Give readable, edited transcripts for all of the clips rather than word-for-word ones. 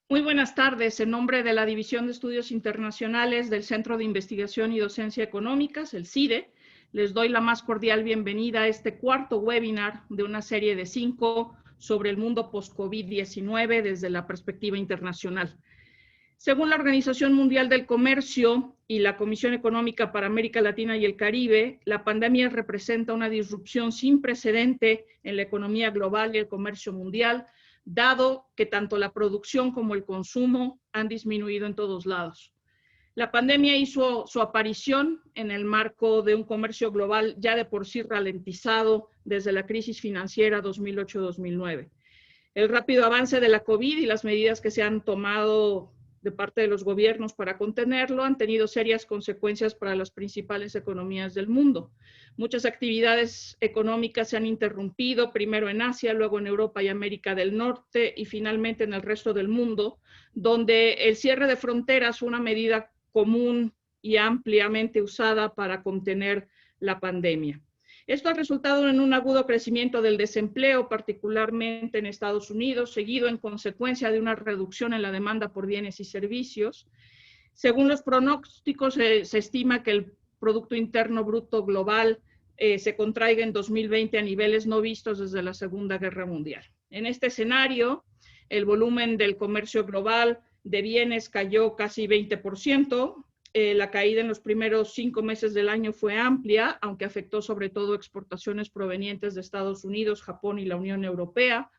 Muy buenas tardes. En nombre de la División de Estudios Internacionales del Centro de Investigación y Docencia Económicas, el CIDE, les doy la más cordial bienvenida a este cuarto webinar de una serie de 5 sobre el mundo post-COVID-19 desde la perspectiva internacional. Según la Organización Mundial del Comercio y la Comisión Económica para América Latina y el Caribe, la pandemia representa una disrupción sin precedente en la economía global y el comercio mundial, dado que tanto la producción como el consumo han disminuido en todos lados. La pandemia hizo su aparición en el marco de un comercio global ya de por sí ralentizado desde la crisis financiera 2008-2009. El rápido avance de la COVID y las medidas que se han tomado de parte de los gobiernos para contenerlo han tenido serias consecuencias para las principales economías del mundo. Muchas actividades económicas se han interrumpido, primero en Asia, luego en Europa y América del Norte y finalmente en el resto del mundo, donde el cierre de fronteras fue una medida común y ampliamente usada para contener la pandemia. Esto ha resultado en un agudo crecimiento del desempleo, particularmente en Estados Unidos, seguido en consecuencia de una reducción en la demanda por bienes y servicios. Según los pronósticos, se estima que el Producto Interno Bruto Global se contraiga en 2020 a niveles no vistos desde la Segunda Guerra Mundial. En este escenario, el volumen del comercio global de bienes cayó casi 20%, la caída en los primeros 5 meses del año fue amplia, aunque afectó sobre todo exportaciones provenientes de Estados Unidos, Japón y la Unión Europea.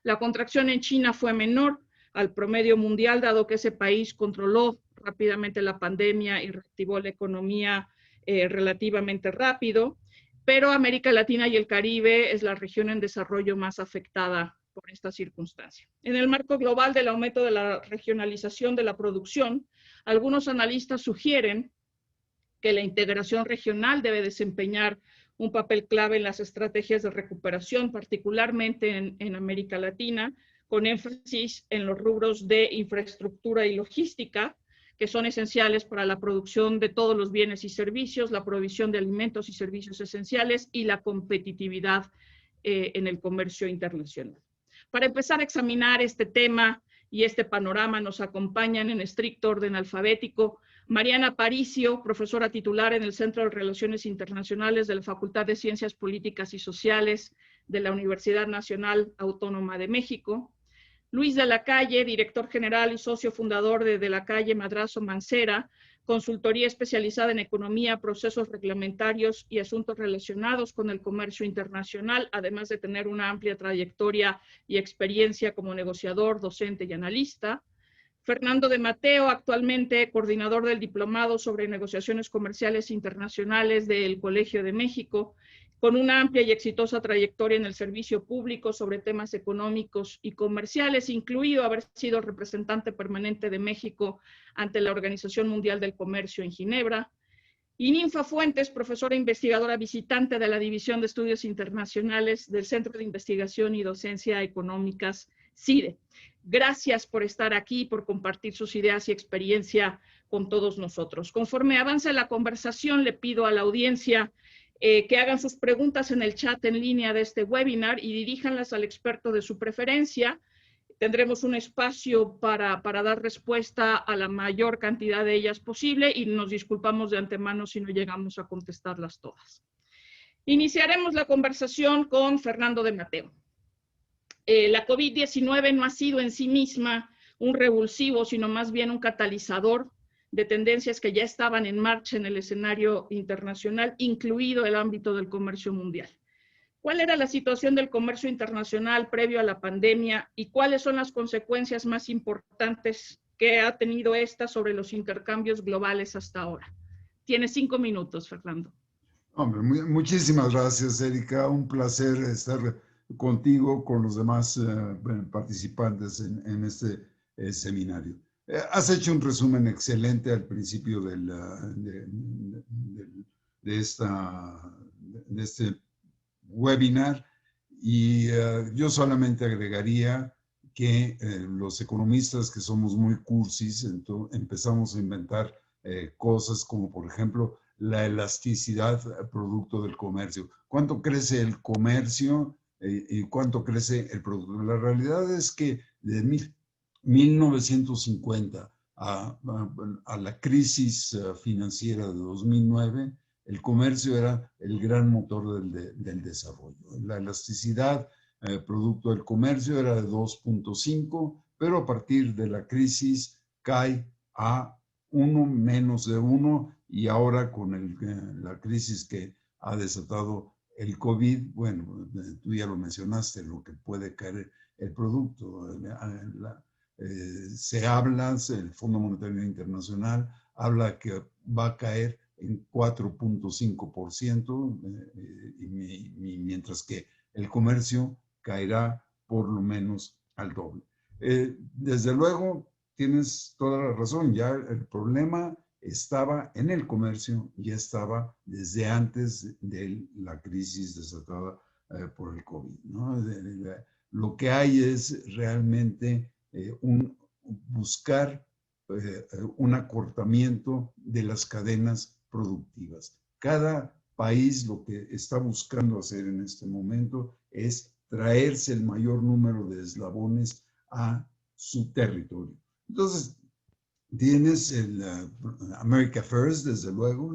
La contracción en China fue menor al promedio mundial, dado que ese país controló rápidamente la pandemia y reactivó la economía relativamente rápido. Pero América Latina y el Caribe es la región en desarrollo más afectada por esta circunstancia. En el marco global del aumento de la regionalización de la producción, algunos analistas sugieren que la integración regional debe desempeñar un papel clave en las estrategias de recuperación, particularmente en América Latina, con énfasis en los rubros de infraestructura y logística, que son esenciales para la producción de todos los bienes y servicios, la provisión de alimentos y servicios esenciales y la competitividad en el comercio internacional. Para empezar a examinar este tema y este panorama, nos acompañan en estricto orden alfabético Mariana Aparicio, profesora titular en el Centro de Relaciones Internacionales de la Facultad de Ciencias Políticas y Sociales de la Universidad Nacional Autónoma de México. Luis de la Calle, director general y socio fundador de la Calle Madrazo Mancera, consultoría especializada en economía, procesos reglamentarios y asuntos relacionados con el comercio internacional, además de tener una amplia trayectoria y experiencia como negociador, docente y analista. Fernando de Mateo, actualmente coordinador del Diplomado sobre Negociaciones Comerciales Internacionales del Colegio de México, con una amplia y exitosa trayectoria en el servicio público sobre temas económicos y comerciales, incluido haber sido representante permanente de México ante la Organización Mundial del Comercio en Ginebra. Y Ninfa Fuentes, profesora investigadora visitante de la División de Estudios Internacionales del Centro de Investigación y Docencia Económicas, CIDE. Gracias por estar aquí, por compartir sus ideas y experiencia con todos nosotros. Conforme avance la conversación, le pido a la audiencia que hagan sus preguntas en el chat en línea de este webinar y diríjanlas al experto de su preferencia. Tendremos un espacio para dar respuesta a la mayor cantidad de ellas posible y nos disculpamos de antemano si no llegamos a contestarlas todas. Iniciaremos la conversación con Fernando de Mateo. La COVID-19 no ha sido en sí misma un revulsivo, sino más bien un catalizador de tendencias que ya estaban en marcha en el escenario internacional, incluido el ámbito del comercio mundial. ¿Cuál era la situación del comercio internacional previo a la pandemia y cuáles son las consecuencias más importantes que ha tenido esta sobre los intercambios globales hasta ahora? Tiene 5 minutos, Fernando. Hombre, muchísimas gracias, Erika. Un placer estar contigo, con los demás participantes en este seminario. Has hecho un resumen excelente al principio de este webinar y yo solamente agregaría que los economistas que somos muy cursis, empezamos a inventar cosas como, por ejemplo, la elasticidad producto del comercio. ¿Cuánto crece el comercio y cuánto crece el producto? La realidad es que 1950 a la crisis financiera de 2009, el comercio era el gran motor del desarrollo. La elasticidad producto del comercio era de 2.5, pero a partir de la crisis cae a 1, menos de 1, y ahora con la crisis que ha desatado el COVID, bueno, tú ya lo mencionaste, lo que puede caer el producto. Se habla, el Fondo Monetario Internacional habla que va a caer en 4.5%, mientras que el comercio caerá por lo menos al doble. Desde luego, tienes toda la razón, ya el problema estaba en el comercio, ya estaba desde antes de la crisis desatada por el COVID, ¿no? Lo que hay es realmente buscar un acortamiento de las cadenas productivas. Cada país lo que está buscando hacer en este momento es traerse el mayor número de eslabones a su territorio. Entonces, tienes el America First, desde luego,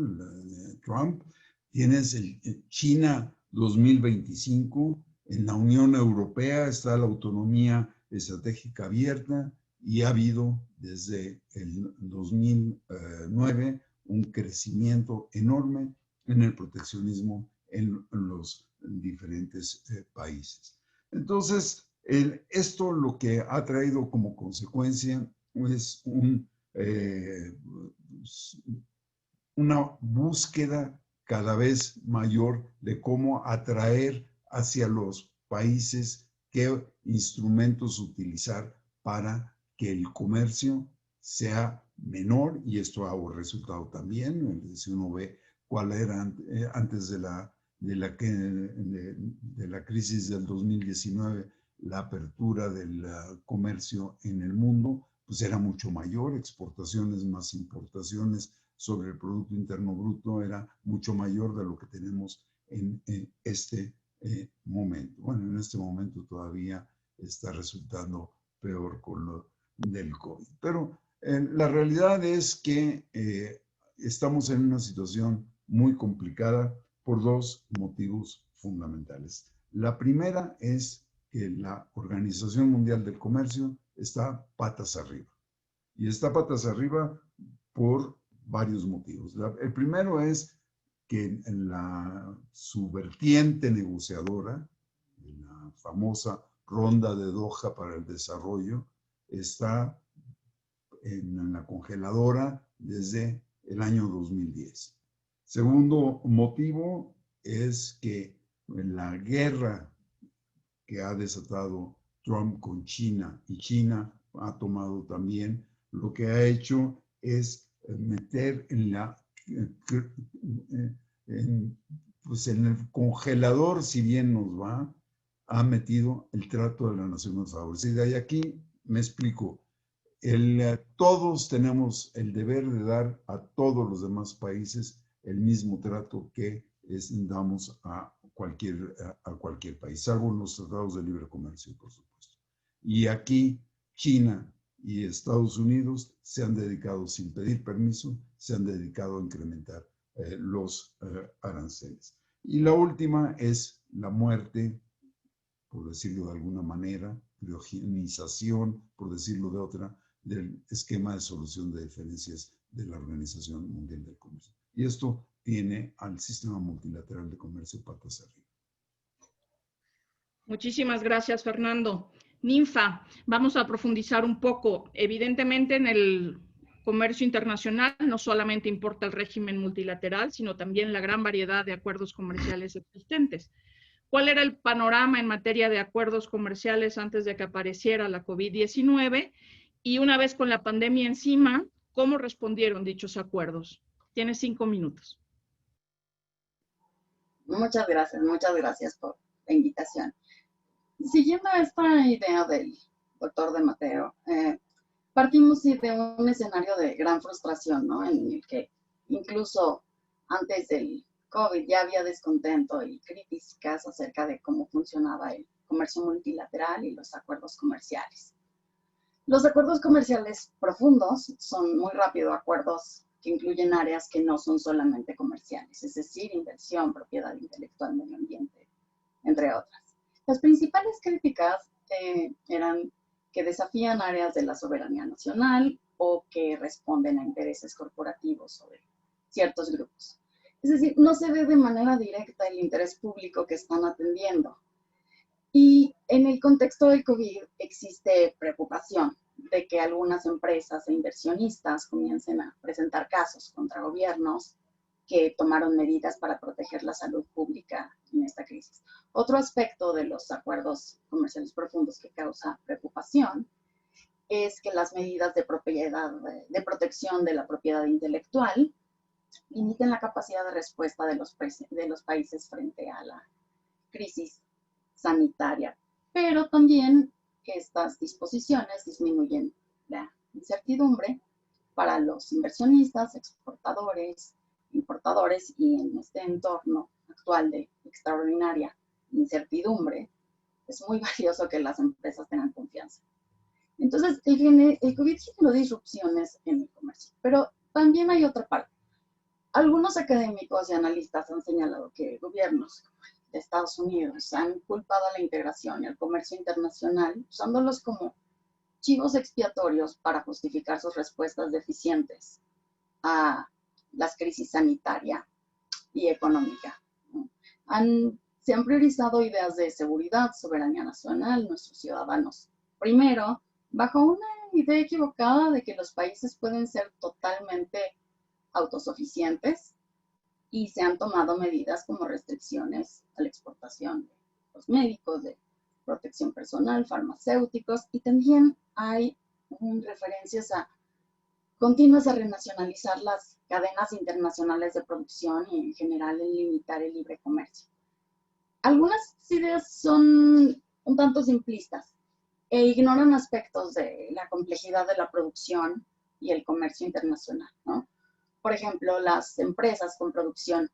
Trump, tienes el China 2025, en la Unión Europea está la autonomía estratégica abierta y ha habido desde el 2009 un crecimiento enorme en el proteccionismo en los diferentes países. Entonces, esto lo que ha traído como consecuencia es una búsqueda cada vez mayor de cómo atraer hacia los países qué instrumentos utilizar para que el comercio sea menor, y esto ha resultado también, si uno ve cuál era antes de la crisis del 2019, la apertura del comercio en el mundo, pues era mucho mayor, exportaciones más importaciones sobre el Producto Interno Bruto era mucho mayor de lo que tenemos en este momento. Bueno, en este momento todavía está resultando peor con lo del COVID. Pero la realidad es que estamos en una situación muy complicada por dos motivos fundamentales. La primera es que la Organización Mundial del Comercio está patas arriba. Y está patas arriba por varios motivos. El primero es que su vertiente negociadora, la famosa ronda de Doha para el desarrollo, está en la congeladora desde el año 2010. Segundo motivo es que la guerra que ha desatado Trump con China, y China ha tomado también, lo que ha hecho es meter pues en el congelador, si bien nos va, ha metido el trato de la nación más favorecida. Y aquí me explico. Todos tenemos el deber de dar a todos los demás países el mismo trato que damos a cualquier país, salvo los tratados de libre comercio, por supuesto. Y aquí China y Estados Unidos se han dedicado, sin pedir permiso, se han dedicado a incrementar los aranceles. Y la última es la muerte, por decirlo de alguna manera, criogenización, por decirlo de otra, del esquema de solución de diferencias de la Organización Mundial del Comercio. Y esto tiene al sistema multilateral de comercio patas arriba. Muchísimas gracias, Fernando. Ninfa, vamos a profundizar un poco. Evidentemente, en el comercio internacional no solamente importa el régimen multilateral, sino también la gran variedad de acuerdos comerciales existentes. ¿Cuál era el panorama en materia de acuerdos comerciales antes de que apareciera la COVID-19? Y una vez con la pandemia encima, ¿cómo respondieron dichos acuerdos? Tienes 5 minutos. Muchas gracias por la invitación. Siguiendo esta idea del doctor de Mateo, partimos de un escenario de gran frustración, ¿no? En el que incluso antes del COVID ya había descontento y críticas acerca de cómo funcionaba el comercio multilateral y los acuerdos comerciales. Los acuerdos comerciales profundos son muy rápido acuerdos que incluyen áreas que no son solamente comerciales, es decir, inversión, propiedad intelectual, medio ambiente, entre otras. Las principales críticas eran que desafían áreas de la soberanía nacional o que responden a intereses corporativos sobre ciertos grupos. Es decir, no se ve de manera directa el interés público que están atendiendo. Y en el contexto del COVID existe preocupación de que algunas empresas e inversionistas comiencen a presentar casos contra gobiernos que tomaron medidas para proteger la salud pública en esta crisis. Otro aspecto de los acuerdos comerciales profundos que causa preocupación es que las medidas de protección de la propiedad intelectual limiten la capacidad de respuesta de los países frente a la crisis sanitaria, pero también que estas disposiciones disminuyen la incertidumbre para los inversionistas, exportadores, importadores, y en este entorno actual de extraordinaria incertidumbre, es muy valioso que las empresas tengan confianza. Entonces, el COVID generó disrupciones en el comercio, pero también hay otra parte. Algunos académicos y analistas han señalado que gobiernos de Estados Unidos han culpado a la integración y al comercio internacional, usándolos como chivos expiatorios para justificar sus respuestas deficientes a las crisis sanitaria y económica. Se han priorizado ideas de seguridad, soberanía nacional, nuestros ciudadanos primero, bajo una idea equivocada de que los países pueden ser totalmente autosuficientes, y se han tomado medidas como restricciones a la exportación de los médicos, de protección personal, farmacéuticos, y también hay referencias continuas a renacionalizar las cadenas internacionales de producción y en general en limitar el libre comercio. Algunas ideas son un tanto simplistas e ignoran aspectos de la complejidad de la producción y el comercio internacional, ¿no? Por ejemplo, las empresas con producción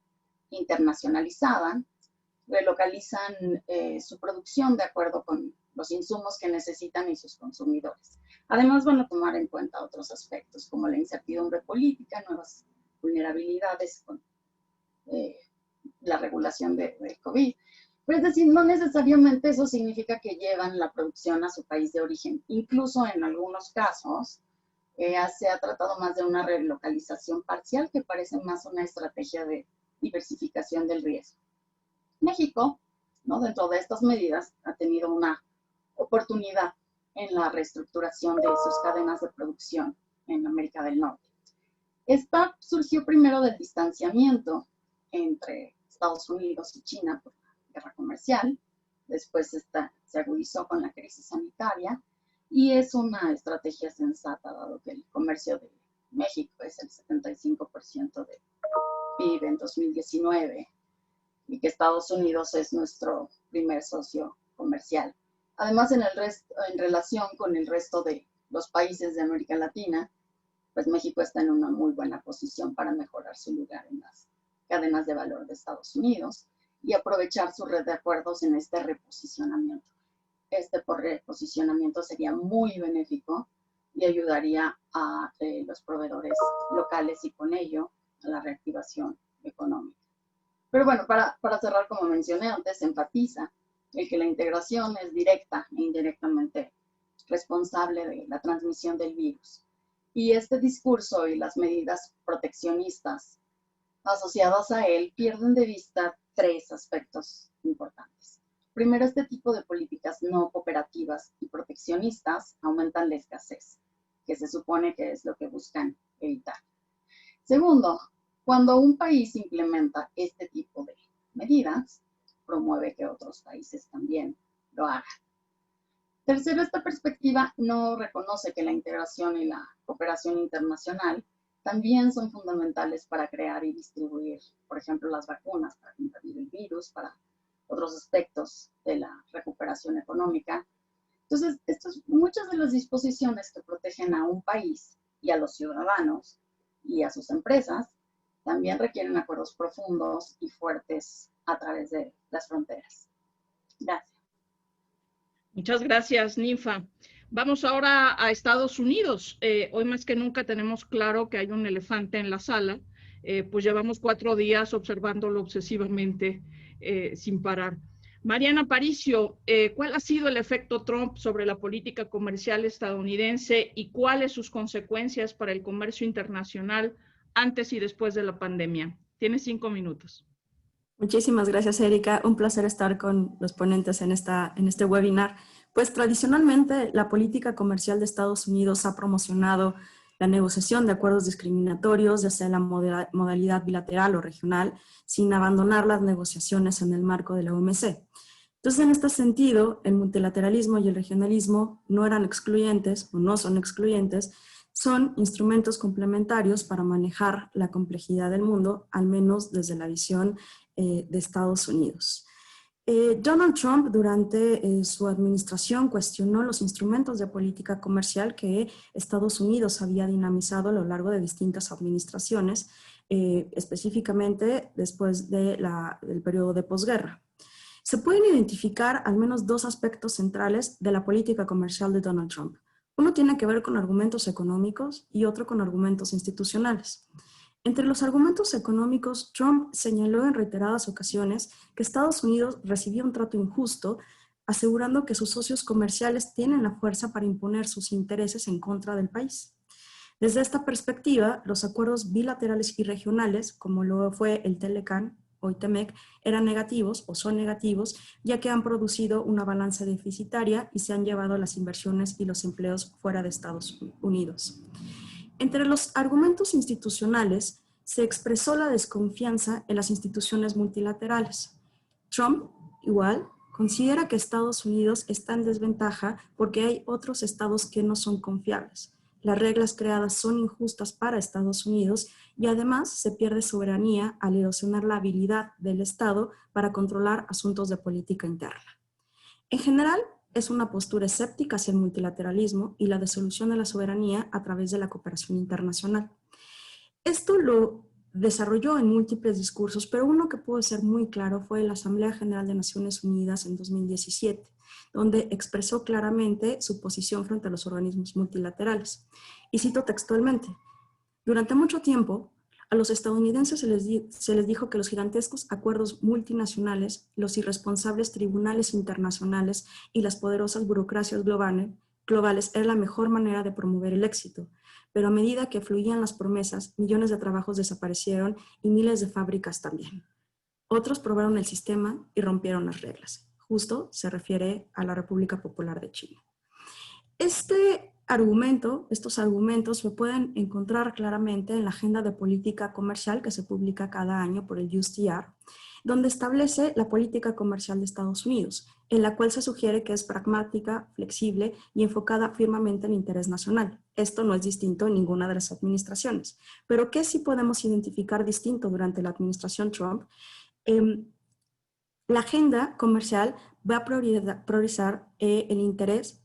internacionalizada relocalizan su producción de acuerdo con los insumos que necesitan y sus consumidores. Además, van a tomar en cuenta otros aspectos como la incertidumbre política, nuevas vulnerabilidades con la regulación del COVID. Pero es decir, no necesariamente eso significa que llevan la producción a su país de origen. Incluso en algunos casos, se ha tratado más de una relocalización parcial que parece más una estrategia de diversificación del riesgo. México, ¿no?, dentro de estas medidas, ha tenido una oportunidad en la reestructuración de sus cadenas de producción en América del Norte. Esta surgió primero del distanciamiento entre Estados Unidos y China por la guerra comercial, después se agudizó con la crisis sanitaria, y es una estrategia sensata, dado que el comercio de México es el 75% del PIB en 2019 y que Estados Unidos es nuestro primer socio comercial. Además, en relación con el resto de los países de América Latina, pues México está en una muy buena posición para mejorar su lugar en las cadenas de valor de Estados Unidos y aprovechar su red de acuerdos en este reposicionamiento. Este reposicionamiento sería muy benéfico y ayudaría a los proveedores locales y con ello a la reactivación económica. Pero bueno, para cerrar, como mencioné antes, se enfatiza el que la integración es directa e indirectamente responsable de la transmisión del virus. Y este discurso y las medidas proteccionistas asociadas a él pierden de vista tres aspectos importantes. Primero, este tipo de políticas no cooperativas y proteccionistas aumentan la escasez, que se supone que es lo que buscan evitar. Segundo, cuando un país implementa este tipo de medidas, promueve que otros países también lo hagan. Tercero, esta perspectiva no reconoce que la integración y la cooperación internacional también son fundamentales para crear y distribuir, por ejemplo, las vacunas para combatir el virus, para otros aspectos de la recuperación económica. Entonces, muchas de las disposiciones que protegen a un país y a los ciudadanos y a sus empresas también requieren acuerdos profundos y fuertes a través de las fronteras. Gracias. Muchas gracias, Ninfa. Vamos ahora a Estados Unidos. Hoy más que nunca tenemos claro que hay un elefante en la sala, pues llevamos 4 días observándolo obsesivamente sin parar. Mariana Aparicio, ¿cuál ha sido el efecto Trump sobre la política comercial estadounidense y cuáles sus consecuencias para el comercio internacional antes y después de la pandemia? Tienes 5 minutos. Muchísimas gracias, Erika. Un placer estar con los ponentes en este webinar. Pues tradicionalmente la política comercial de Estados Unidos ha promocionado la negociación de acuerdos discriminatorios, ya sea en la modalidad bilateral o regional, sin abandonar las negociaciones en el marco de la OMC. Entonces, en este sentido, el multilateralismo y el regionalismo no eran excluyentes o no son excluyentes, son instrumentos complementarios para manejar la complejidad del mundo, al menos desde la visión de Estados Unidos. Donald Trump durante su administración cuestionó los instrumentos de política comercial que Estados Unidos había dinamizado a lo largo de distintas administraciones, específicamente después del periodo de posguerra. Se pueden identificar al menos 2 aspectos centrales de la política comercial de Donald Trump. Uno tiene que ver con argumentos económicos y otro con argumentos institucionales. Entre los argumentos económicos, Trump señaló en reiteradas ocasiones que Estados Unidos recibía un trato injusto, asegurando que sus socios comerciales tienen la fuerza para imponer sus intereses en contra del país. Desde esta perspectiva, los acuerdos bilaterales y regionales, como lo fue el TELECAN, hoy TEMEC, eran negativos o son negativos, ya que han producido una balanza deficitaria y se han llevado las inversiones y los empleos fuera de Estados Unidos. Entre los argumentos institucionales se expresó la desconfianza en las instituciones multilaterales. Trump, igual, considera que Estados Unidos está en desventaja porque hay otros estados que no son confiables. Las reglas creadas son injustas para Estados Unidos y además se pierde soberanía al erosionar la habilidad del Estado para controlar asuntos de política interna. En general, es una postura escéptica hacia el multilateralismo y la disolución de la soberanía a través de la cooperación internacional. Esto lo desarrolló en múltiples discursos, pero uno que pudo ser muy claro fue en la Asamblea General de Naciones Unidas en 2017, donde expresó claramente su posición frente a los organismos multilaterales. Y cito textualmente: durante mucho tiempo, a los estadounidenses se les dijo que los gigantescos acuerdos multinacionales, los irresponsables tribunales internacionales y las poderosas burocracias globales era la mejor manera de promover el éxito. Pero a medida que fluían las promesas, millones de trabajos desaparecieron y miles de fábricas también. Otros probaron el sistema y rompieron las reglas. Justo se refiere a la República Popular de China. Estos argumentos se pueden encontrar claramente en la Agenda de Política Comercial que se publica cada año por el USTR, donde establece la política comercial de Estados Unidos, en la cual se sugiere que es pragmática, flexible y enfocada firmemente en el interés nacional. Esto no es distinto en ninguna de las administraciones. Pero ¿qué sí podemos identificar distinto durante la administración Trump? La agenda comercial va a priorizar el interés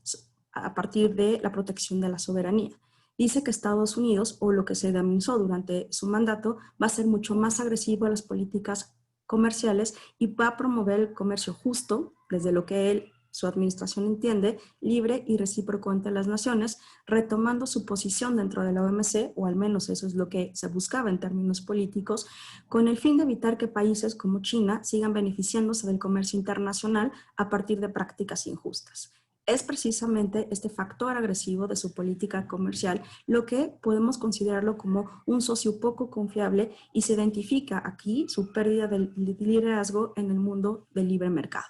a partir de la protección de la soberanía. Dice que Estados Unidos, o lo que se denominó durante su mandato, va a ser mucho más agresivo a las políticas comerciales y va a promover el comercio justo, desde lo que su administración entiende, libre y recíproco entre las naciones, retomando su posición dentro de la OMC, o al menos eso es lo que se buscaba en términos políticos, con el fin de evitar que países como China sigan beneficiándose del comercio internacional a partir de prácticas injustas. Es precisamente este factor agresivo de su política comercial lo que podemos considerarlo como un socio poco confiable y se identifica aquí su pérdida de liderazgo en el mundo del libre mercado.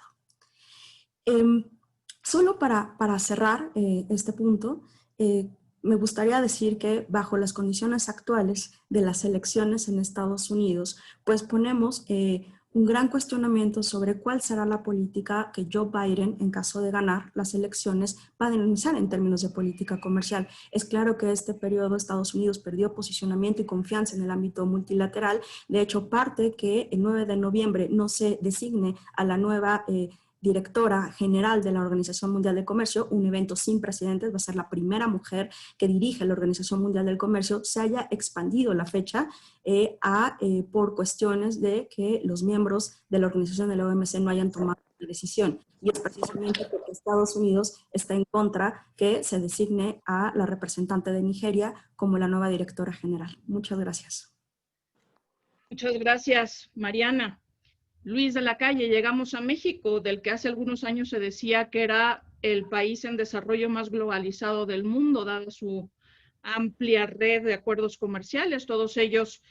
Solo para cerrar este punto, me gustaría decir que bajo las condiciones actuales de las elecciones en Estados Unidos, pues ponemos un gran cuestionamiento sobre cuál será la política que Joe Biden, en caso de ganar las elecciones, va a denunciar en términos de política comercial. Es claro que este periodo Estados Unidos perdió posicionamiento y confianza en el ámbito multilateral. De hecho, parte que el 9 de noviembre no se designe a la nueva directora general de la Organización Mundial del Comercio, un evento sin precedentes, va a ser la primera mujer que dirige la Organización Mundial del Comercio, se haya expandido la fecha por cuestiones de que los miembros de la organización de la OMC no hayan tomado esta decisión. Y es precisamente porque Estados Unidos está en contra que se designe a la representante de Nigeria como la nueva directora general. Muchas gracias. Muchas gracias, Mariana. Luis de la Calle, llegamos a México, del que hace algunos años se decía que era el país en desarrollo más globalizado del mundo, dada su amplia red de acuerdos comerciales, todos ellos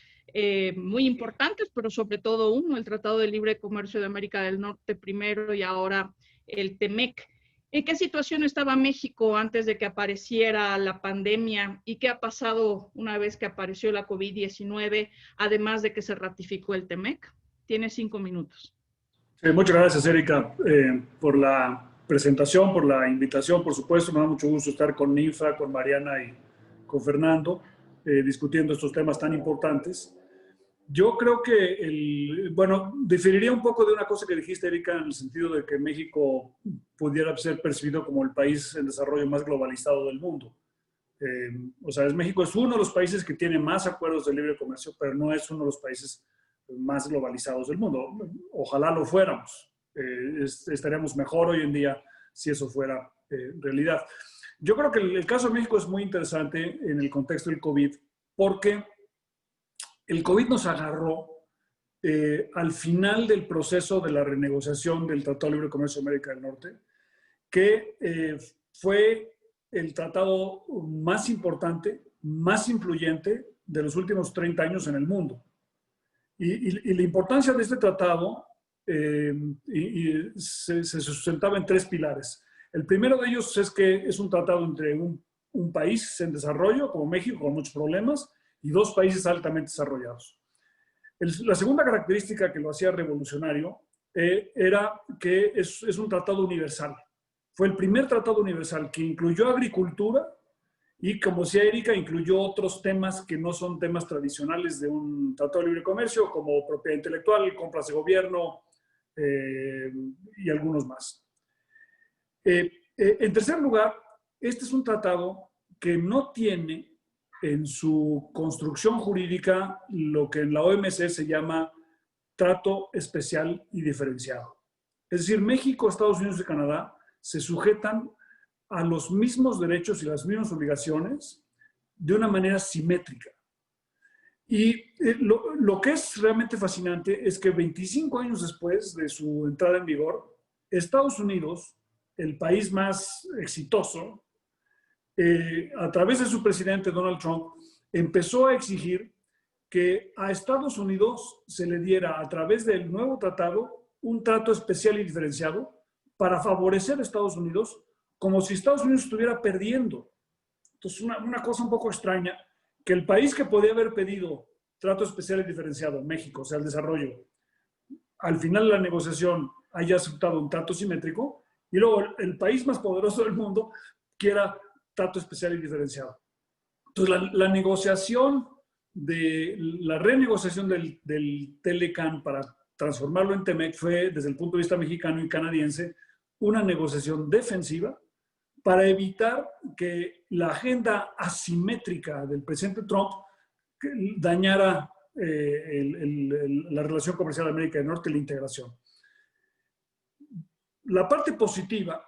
muy importantes, pero sobre todo uno, el Tratado de Libre Comercio de América del Norte primero y ahora el TEMEC. ¿En qué situación estaba México antes de que apareciera la pandemia y qué ha pasado una vez que apareció la COVID-19, además de que se ratificó el TEMEC? Tiene 5 minutos. Sí, muchas gracias, Erika, por la presentación, por la invitación, por supuesto. Me da mucho gusto estar con Ninfa, con Mariana y con Fernando, discutiendo estos temas tan importantes. Yo creo que, bueno, diferiría un poco de una cosa que dijiste, Erika, en el sentido de que México pudiera ser percibido como el país en desarrollo más globalizado del mundo. O sea, México es uno de los países que tiene más acuerdos de libre comercio, pero no es uno de los países más globalizados del mundo. Ojalá lo fuéramos. Estaríamos mejor hoy en día si eso fuera realidad. Yo creo que el caso de México es muy interesante en el contexto del COVID, porque el COVID nos agarró al final del proceso de la renegociación del Tratado de Libre Comercio de América del Norte, que fue el tratado más importante, más influyente de los últimos 30 años en el mundo. Y la importancia de este tratado se sustentaba en 3 pilares. El primero de ellos es que es un tratado entre un país en desarrollo, como México, con muchos problemas, y 2 países altamente desarrollados. La segunda característica que lo hacía revolucionario era que es un tratado universal. Fue el primer tratado universal que incluyó agricultura y, como decía Erika, incluyó otros temas que no son temas tradicionales de un tratado de libre comercio, como propiedad intelectual, compras de gobierno y algunos más. En tercer lugar, este es un tratado que no tiene en su construcción jurídica lo que en la OMC se llama trato especial y diferenciado. Es decir, México, Estados Unidos y Canadá se sujetan a los mismos derechos y las mismas obligaciones de una manera simétrica. Y lo que es realmente fascinante es que 25 años después de su entrada en vigor, Estados Unidos, el país más exitoso, a través de su presidente Donald Trump, empezó a exigir que a Estados Unidos se le diera a través del nuevo tratado un trato especial y diferenciado para favorecer a Estados Unidos, como si Estados Unidos estuviera perdiendo. Entonces, una cosa un poco extraña, que el país que podía haber pedido trato especial y diferenciado, México, o sea, el desarrollo, al final de la negociación haya aceptado un trato simétrico, y luego el país más poderoso del mundo quiera trato especial y diferenciado. Entonces, la negociación la renegociación del TELECAN para transformarlo en TEMEC fue, desde el punto de vista mexicano y canadiense, una negociación defensiva para evitar que la agenda asimétrica del presidente Trump dañara la relación comercial de América del Norte y la integración. La parte positiva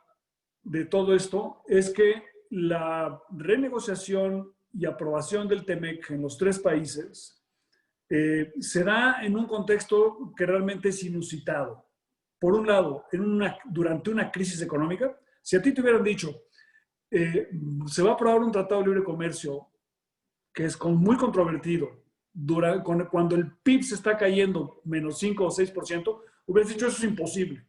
de todo esto es que la renegociación y aprobación del TEMEC en los 3 países se da en un contexto que realmente es inusitado. Por un lado, durante una crisis económica, si a ti te hubieran dicho, se va a aprobar un tratado de libre comercio que es muy controvertido, cuando el PIB se está cayendo menos 5 o 6%, hubieras dicho, eso es imposible.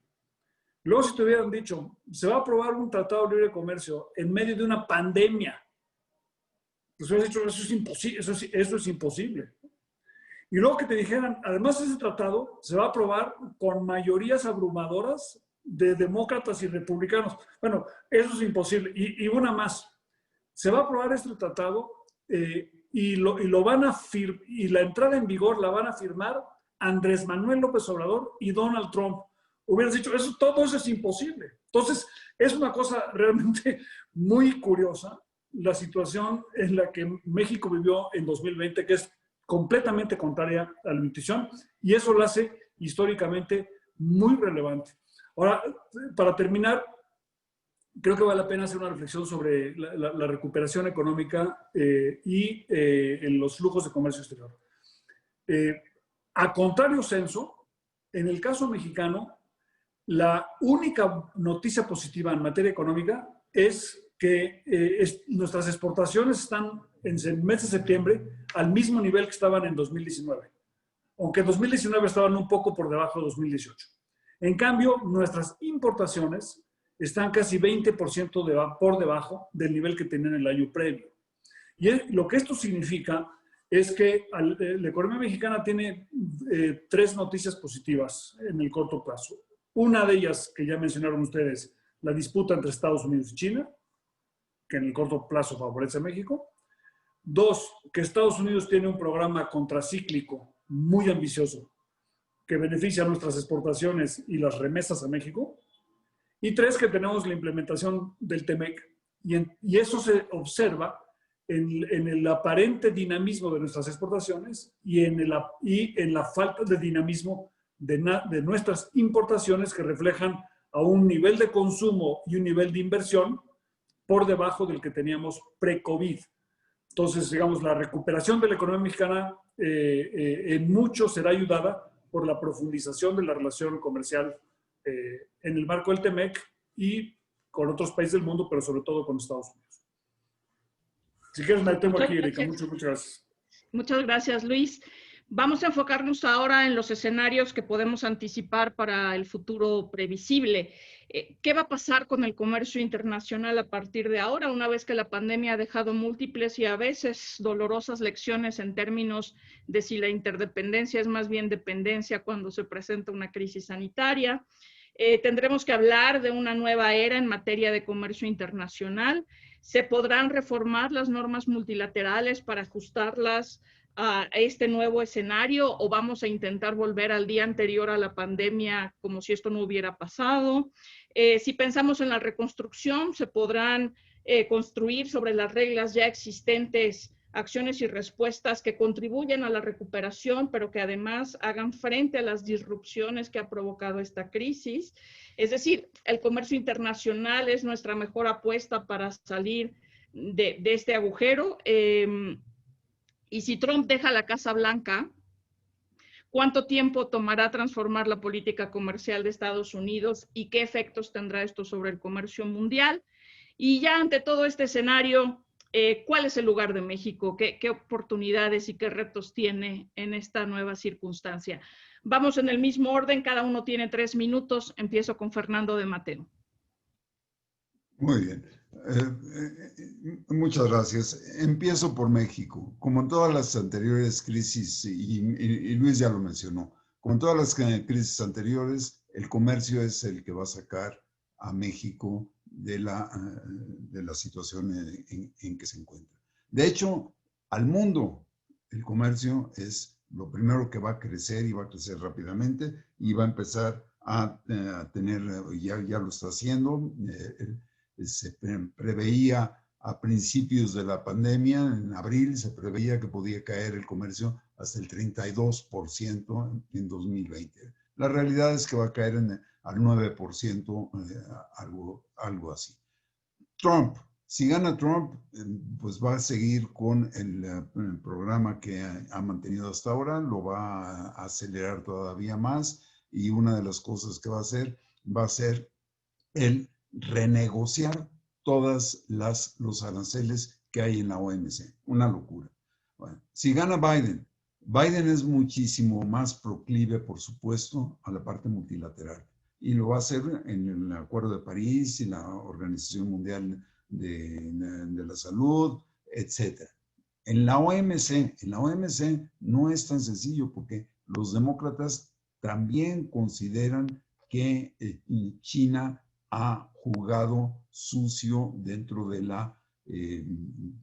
Luego, si te hubieran dicho, se va a aprobar un tratado de libre comercio en medio de una pandemia, pues hubieras dicho, eso es imposible, eso es imposible. Y luego que te dijeran, además ese tratado se va a aprobar con mayorías abrumadoras de demócratas y republicanos. Bueno, eso es imposible. Y una más, se va a aprobar este tratado y la entrada en vigor la van a firmar Andrés Manuel López Obrador y Donald Trump. Hubieras dicho, todo eso es imposible. Entonces, es una cosa realmente muy curiosa la situación en la que México vivió en 2020, que es completamente contraria a la intuición, y eso lo hace históricamente muy relevante. Ahora, para terminar, creo que vale la pena hacer una reflexión sobre la recuperación económica y en los flujos de comercio exterior. A contrario censo, en el caso mexicano, la única noticia positiva en materia económica es que nuestras exportaciones están en el mes de septiembre al mismo nivel que estaban en 2019, aunque en 2019 estaban un poco por debajo de 2018. En cambio, nuestras importaciones están casi 20% por debajo del nivel que tenían el año previo. Y lo que esto significa es que la economía mexicana tiene tres noticias positivas en el corto plazo. Una de ellas, que ya mencionaron ustedes, la disputa entre Estados Unidos y China, que en el corto plazo favorece a México. Dos, que Estados Unidos tiene un programa contracíclico muy ambicioso que beneficia a nuestras exportaciones y las remesas a México. Y tres, que tenemos la implementación del TEMEC. Y eso se observa en el aparente dinamismo de nuestras exportaciones y en la falta de dinamismo de nuestras importaciones, que reflejan a un nivel de consumo y un nivel de inversión por debajo del que teníamos pre-COVID. Entonces, digamos, la recuperación de la economía mexicana en mucho será ayudada por la profundización de la relación comercial en el marco del TEMEC y con otros países del mundo, pero sobre todo con Estados Unidos. Si quieres, me detengo aquí, Erika. Muchas gracias. Muchas gracias, Luis. Vamos a enfocarnos ahora en los escenarios que podemos anticipar para el futuro previsible. ¿Qué va a pasar con el comercio internacional a partir de ahora, una vez que la pandemia ha dejado múltiples y a veces dolorosas lecciones en términos de si la interdependencia es más bien dependencia cuando se presenta una crisis sanitaria? Tendremos que hablar de una nueva era en materia de comercio internacional. ¿Se podrán reformar las normas multilaterales para ajustarlas a este nuevo escenario, o vamos a intentar volver al día anterior a la pandemia como si esto no hubiera pasado? Si pensamos en la reconstrucción, ¿se podrán construir sobre las reglas ya existentes acciones y respuestas que contribuyen a la recuperación, pero que además hagan frente a las disrupciones que ha provocado esta crisis? Es decir, el comercio internacional es nuestra mejor apuesta para salir de este agujero. Y si Trump deja la Casa Blanca, ¿cuánto tiempo tomará transformar la política comercial de Estados Unidos y qué efectos tendrá esto sobre el comercio mundial? Y ya ante todo este escenario, ¿cuál es el lugar de México? ¿Qué oportunidades y qué retos tiene en esta nueva circunstancia? Vamos en el mismo orden, cada uno tiene 3 minutos. Empiezo con Fernando de Mateo. Muy bien. Muchas gracias. Empiezo por México. Como en todas las anteriores crisis, y Luis ya lo mencionó, como en todas las crisis anteriores, el comercio es el que va a sacar a México de la situación en que se encuentra. De hecho, al mundo, el comercio es lo primero que va a crecer, y va a crecer rápidamente, y va a empezar a tener, ya lo está haciendo. Se preveía a principios de la pandemia, en abril, se preveía que podía caer el comercio hasta el 32% en 2020. La realidad es que va a caer al 9%, algo así. Trump, si gana Trump, pues va a seguir con el programa que ha mantenido hasta ahora, lo va a acelerar todavía más, y una de las cosas que va a ser el renegociar todos los aranceles que hay en la OMC. Una locura. Bueno, si gana Biden, Biden es muchísimo más proclive, por supuesto, a la parte multilateral. Y lo va a hacer en el Acuerdo de París y la Organización Mundial de la Salud, etc. En la OMC no es tan sencillo, porque los demócratas también consideran que China ha jugado sucio dentro de la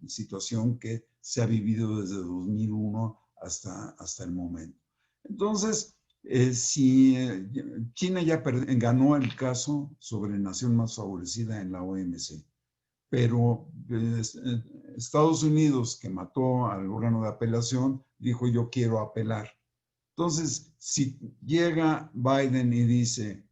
situación que se ha vivido desde 2001 hasta el momento. Entonces, si China ya ganó el caso sobre nación más favorecida en la OMC, pero Estados Unidos, que mató al órgano de apelación, dijo: yo quiero apelar. Entonces, si llega Biden y dice: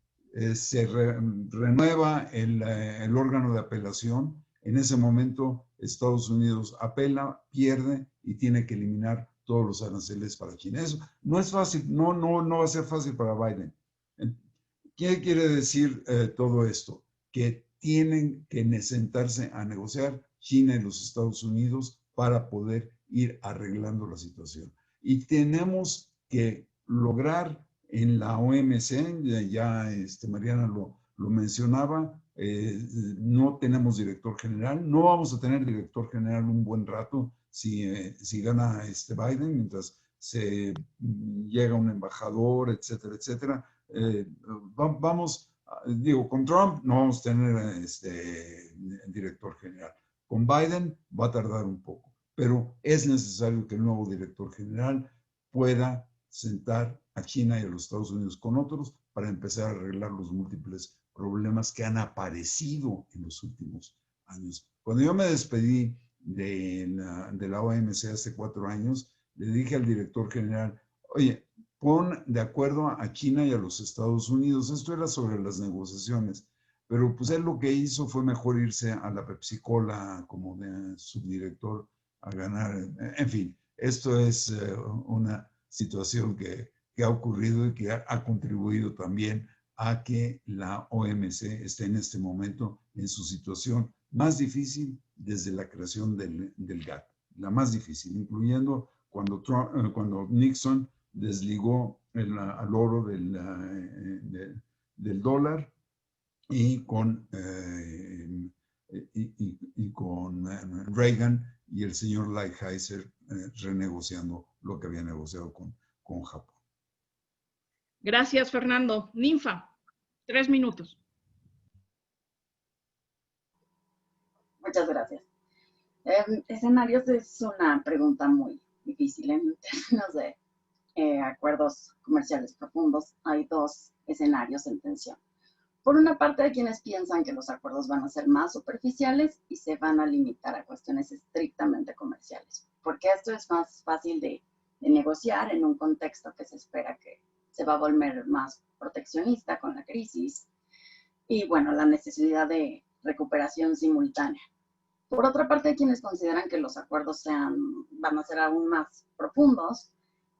se renueva el órgano de apelación. En ese momento Estados Unidos apela, pierde y tiene que eliminar todos los aranceles para China. Eso no es fácil, no va a ser fácil para Biden. ¿Qué quiere decir todo esto? Que tienen que sentarse a negociar China y los Estados Unidos para poder ir arreglando la situación. Y tenemos que lograr en la OMC, ya Mariana lo mencionaba, no tenemos director general, no vamos a tener director general un buen rato si gana Biden, mientras se llega un embajador, etcétera, etcétera. Vamos, digo, con Trump no vamos a tener director general. Con Biden va a tardar un poco, pero es necesario que el nuevo director general pueda sentar a China y a los Estados Unidos con otros para empezar a arreglar los múltiples problemas que han aparecido en los últimos años. Cuando yo me despedí de la OMC hace 4 años, le dije al director general, oye, pon de acuerdo a China y a los Estados Unidos. Esto era sobre las negociaciones, pero pues él lo que hizo fue mejor irse a la Pepsi-Cola como de subdirector a ganar. En fin, esto es una situación que ha ocurrido y que ha contribuido también a que la OMC esté en este momento en su situación más difícil desde la creación del GATT, la más difícil, incluyendo cuando Nixon desligó al oro del dólar y con Reagan y el señor Lighthizer renegociando lo que había negociado con Japón. Gracias, Fernando. Ninfa, 3 minutos. Muchas gracias. Escenarios es una pregunta muy difícil en términos de acuerdos comerciales profundos. Hay 2 escenarios en tensión. Por una parte, hay quienes piensan que los acuerdos van a ser más superficiales y se van a limitar a cuestiones estrictamente comerciales, porque esto es más fácil de negociar en un contexto que se espera que se va a volver más proteccionista con la crisis y, bueno, la necesidad de recuperación simultánea. Por otra parte, hay quienes consideran que los acuerdos van a ser aún más profundos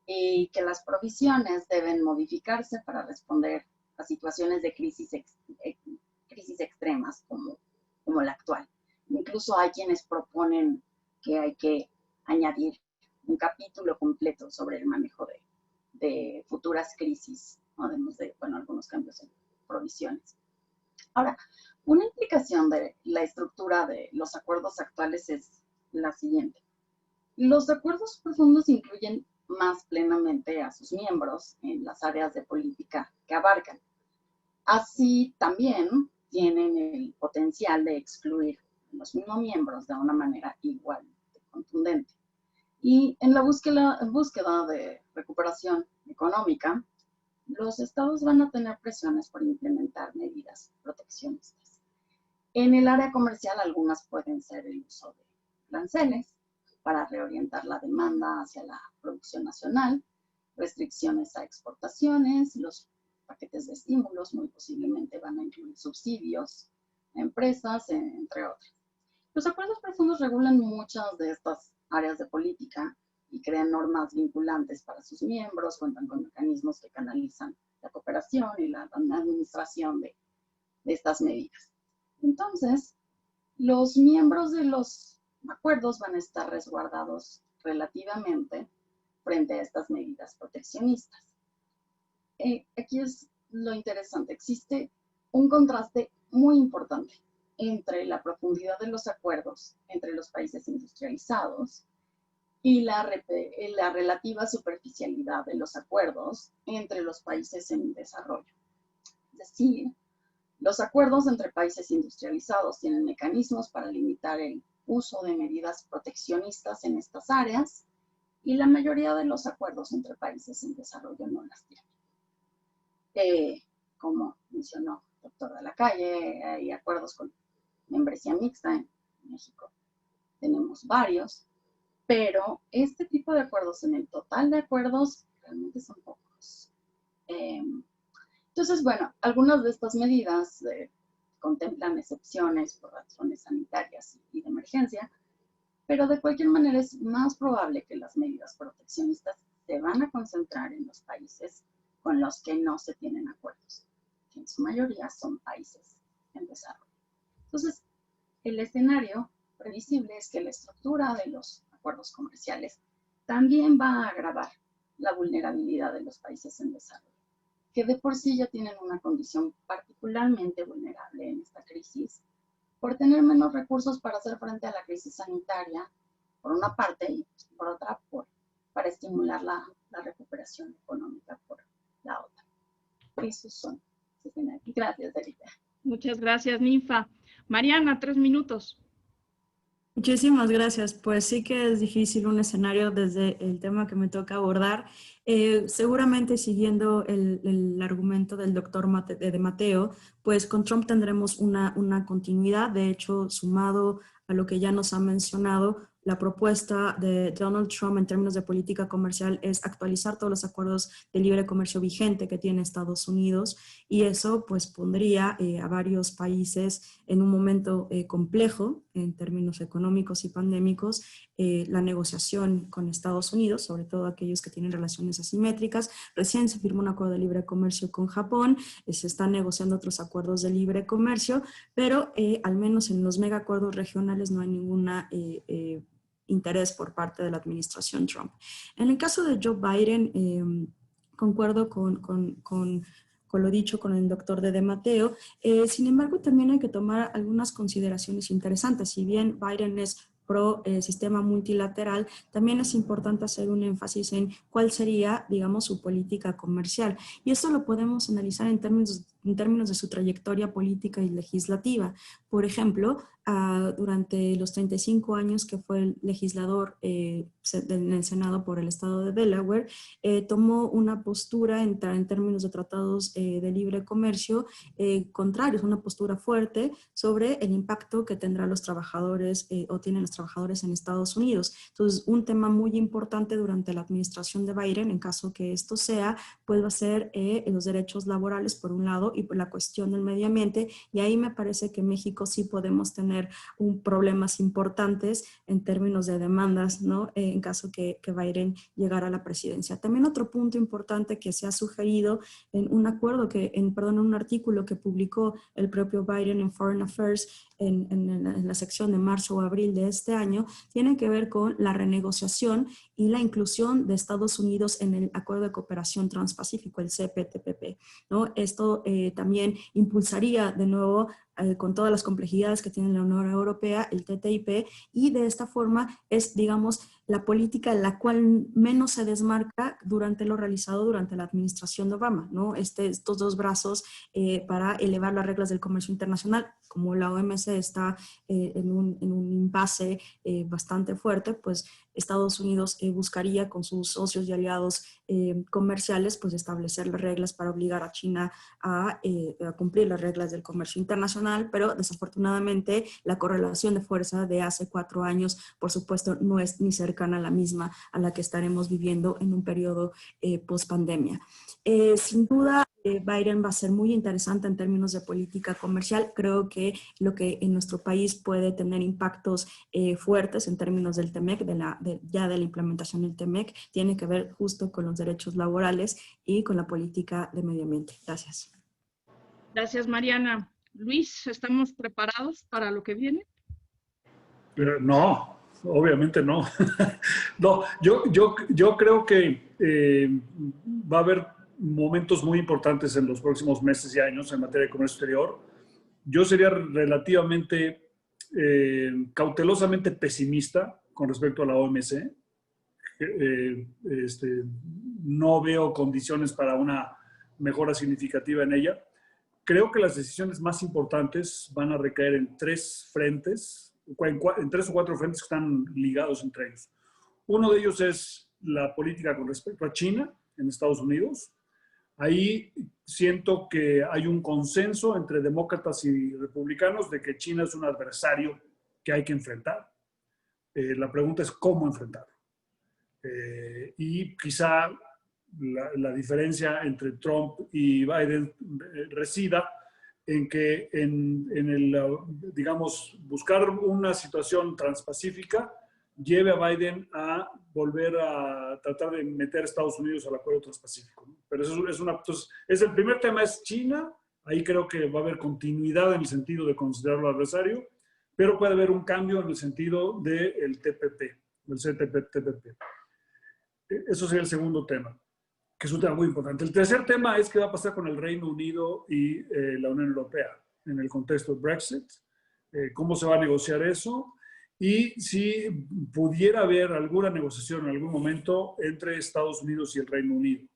y que las provisiones deben modificarse para responder a situaciones de crisis extremas como la actual. Incluso hay quienes proponen que hay que añadir un capítulo completo sobre el manejo de futuras crisis, además de, bueno, algunos cambios en provisiones. Ahora, una implicación de la estructura de los acuerdos actuales es la siguiente. Los acuerdos profundos incluyen más plenamente a sus miembros en las áreas de política que abarcan. Así también tienen el potencial de excluir a los mismos miembros de una manera igual de contundente. Y en la búsqueda de recuperación económica, los estados van a tener presiones por implementar medidas proteccionistas. En el área comercial, algunas pueden ser el uso de aranceles para reorientar la demanda hacia la producción nacional, restricciones a exportaciones, los paquetes de estímulos muy posiblemente van a incluir subsidios a empresas, entre otras. Los acuerdos profundos regulan muchas de estas áreas de política y crean normas vinculantes para sus miembros, cuentan con mecanismos que canalizan la cooperación y la administración de estas medidas. Entonces, los miembros de los acuerdos van a estar resguardados relativamente frente a estas medidas proteccionistas. Aquí es lo interesante, existe un contraste muy importante entre la profundidad de los acuerdos entre los países industrializados y la relativa superficialidad de los acuerdos entre los países en desarrollo. Es decir, los acuerdos entre países industrializados tienen mecanismos para limitar el uso de medidas proteccionistas en estas áreas y la mayoría de los acuerdos entre países en desarrollo no las tienen. Como mencionó el doctor de la Calle, hay acuerdos con membresía mixta en México. Tenemos varios, pero este tipo de acuerdos, en el total de acuerdos, realmente son pocos. Entonces, bueno, algunas de estas medidas contemplan excepciones por razones sanitarias y de emergencia, pero de cualquier manera es más probable que las medidas proteccionistas se van a concentrar en los países con los que no se tienen acuerdos, que en su mayoría son países en desarrollo. Entonces, el escenario previsible es que la estructura de los acuerdos comerciales también va a agravar la vulnerabilidad de los países en desarrollo, que de por sí ya tienen una condición particularmente vulnerable en esta crisis, por tener menos recursos para hacer frente a la crisis sanitaria, por una parte, y por otra, para estimular la recuperación económica por la otra. Esos son. Gracias, Erika. Muchas gracias, Ninfa. Mariana, 3 minutos. Muchísimas gracias. Pues sí que es difícil un escenario desde el tema que me toca abordar. Seguramente siguiendo el argumento del doctor de Mateo, pues con Trump tendremos una continuidad. De hecho, sumado a lo que ya nos ha mencionado, la propuesta de Donald Trump en términos de política comercial es actualizar todos los acuerdos de libre comercio vigente que tiene Estados Unidos, y eso pues pondría a varios países en un momento complejo en términos económicos y pandémicos. La negociación con Estados Unidos, sobre todo aquellos que tienen relaciones asimétricas. Recién se firmó un acuerdo de libre comercio con Japón, se están negociando otros acuerdos de libre comercio, pero al menos en los megacuerdos regionales no hay ninguna interés por parte de la administración Trump. En el caso de Joe Biden, concuerdo con lo dicho con el doctor de Mateo. Sin embargo, también hay que tomar algunas consideraciones interesantes. Si bien Biden es pro sistema multilateral, también es importante hacer un énfasis en cuál sería, digamos, su política comercial. Y esto lo podemos analizar en términos de su trayectoria política y legislativa. Por ejemplo, durante los 35 años que fue el legislador en el Senado por el estado de Delaware, tomó una postura en términos de tratados de libre comercio contrarios, una postura fuerte sobre el impacto que tendrán los trabajadores o tienen los trabajadores en Estados Unidos. Entonces, un tema muy importante durante la administración de Biden, en caso que esto sea, pues va a ser los derechos laborales por un lado y por la cuestión del medio ambiente, y ahí me parece que México sí podemos tener problemas importantes en términos de demandas, ¿no? En caso que Biden llegara a la presidencia. También otro punto importante que se ha sugerido en un acuerdo en un artículo que publicó el propio Biden en Foreign Affairs en la sección de marzo o abril de este año, tiene que ver con la renegociación y la inclusión de Estados Unidos en el Acuerdo de Cooperación Transpacífico, el CPTPP, ¿no? Esto también impulsaría de nuevo con todas las complejidades que tiene la Unión Europea, el TTIP, y de esta forma es, digamos, la política en la cual menos se desmarca durante lo realizado durante la administración de Obama, ¿no? Estos dos brazos para elevar las reglas del comercio internacional, como la OMC está en un impasse bastante fuerte, pues Estados Unidos buscaría con sus socios y aliados comerciales pues establecer las reglas para obligar a China a cumplir las reglas del comercio internacional, pero desafortunadamente la correlación de fuerza de hace 4 años, por supuesto, no es ni cercana a la misma a la que estaremos viviendo en un periodo post-pandemia. Sin duda, Biden va a ser muy interesante en términos de política comercial. Creo que lo que en nuestro país puede tener impactos fuertes en términos del TEMEC, ya de la implementación del TEMEC, tiene que ver justo con los derechos laborales y con la política de medio ambiente. Gracias. Gracias, Mariana. Luis, ¿estamos preparados para lo que viene? No, obviamente no. No, yo creo que va a haber momentos muy importantes en los próximos meses y años en materia de comercio exterior. Yo sería relativamente, cautelosamente pesimista con respecto a la OMC. No veo condiciones para una mejora significativa en ella. Creo que las decisiones más importantes van a recaer en 3 frentes, en 3 o 4 frentes que están ligados entre ellos. Uno de ellos es la política con respecto a China en Estados Unidos. Ahí siento que hay un consenso entre demócratas y republicanos de que China es un adversario que hay que enfrentar. La pregunta es cómo enfrentarlo. Y quizá la diferencia entre Trump y Biden resida en que digamos, buscar una situación transpacífica lleve a Biden a volver a tratar de meter a Estados Unidos al acuerdo transpacífico, ¿no? Pero eso entonces, el primer tema es China. Ahí creo que va a haber continuidad en el sentido de considerarlo adversario, pero puede haber un cambio en el sentido del TPP, del CTP-TPP. Eso sería el segundo tema, que es un tema muy importante. El tercer tema es qué va a pasar con el Reino Unido y la Unión Europea en el contexto del Brexit, cómo se va a negociar eso y si pudiera haber alguna negociación en algún momento entre Estados Unidos y el Reino Unido.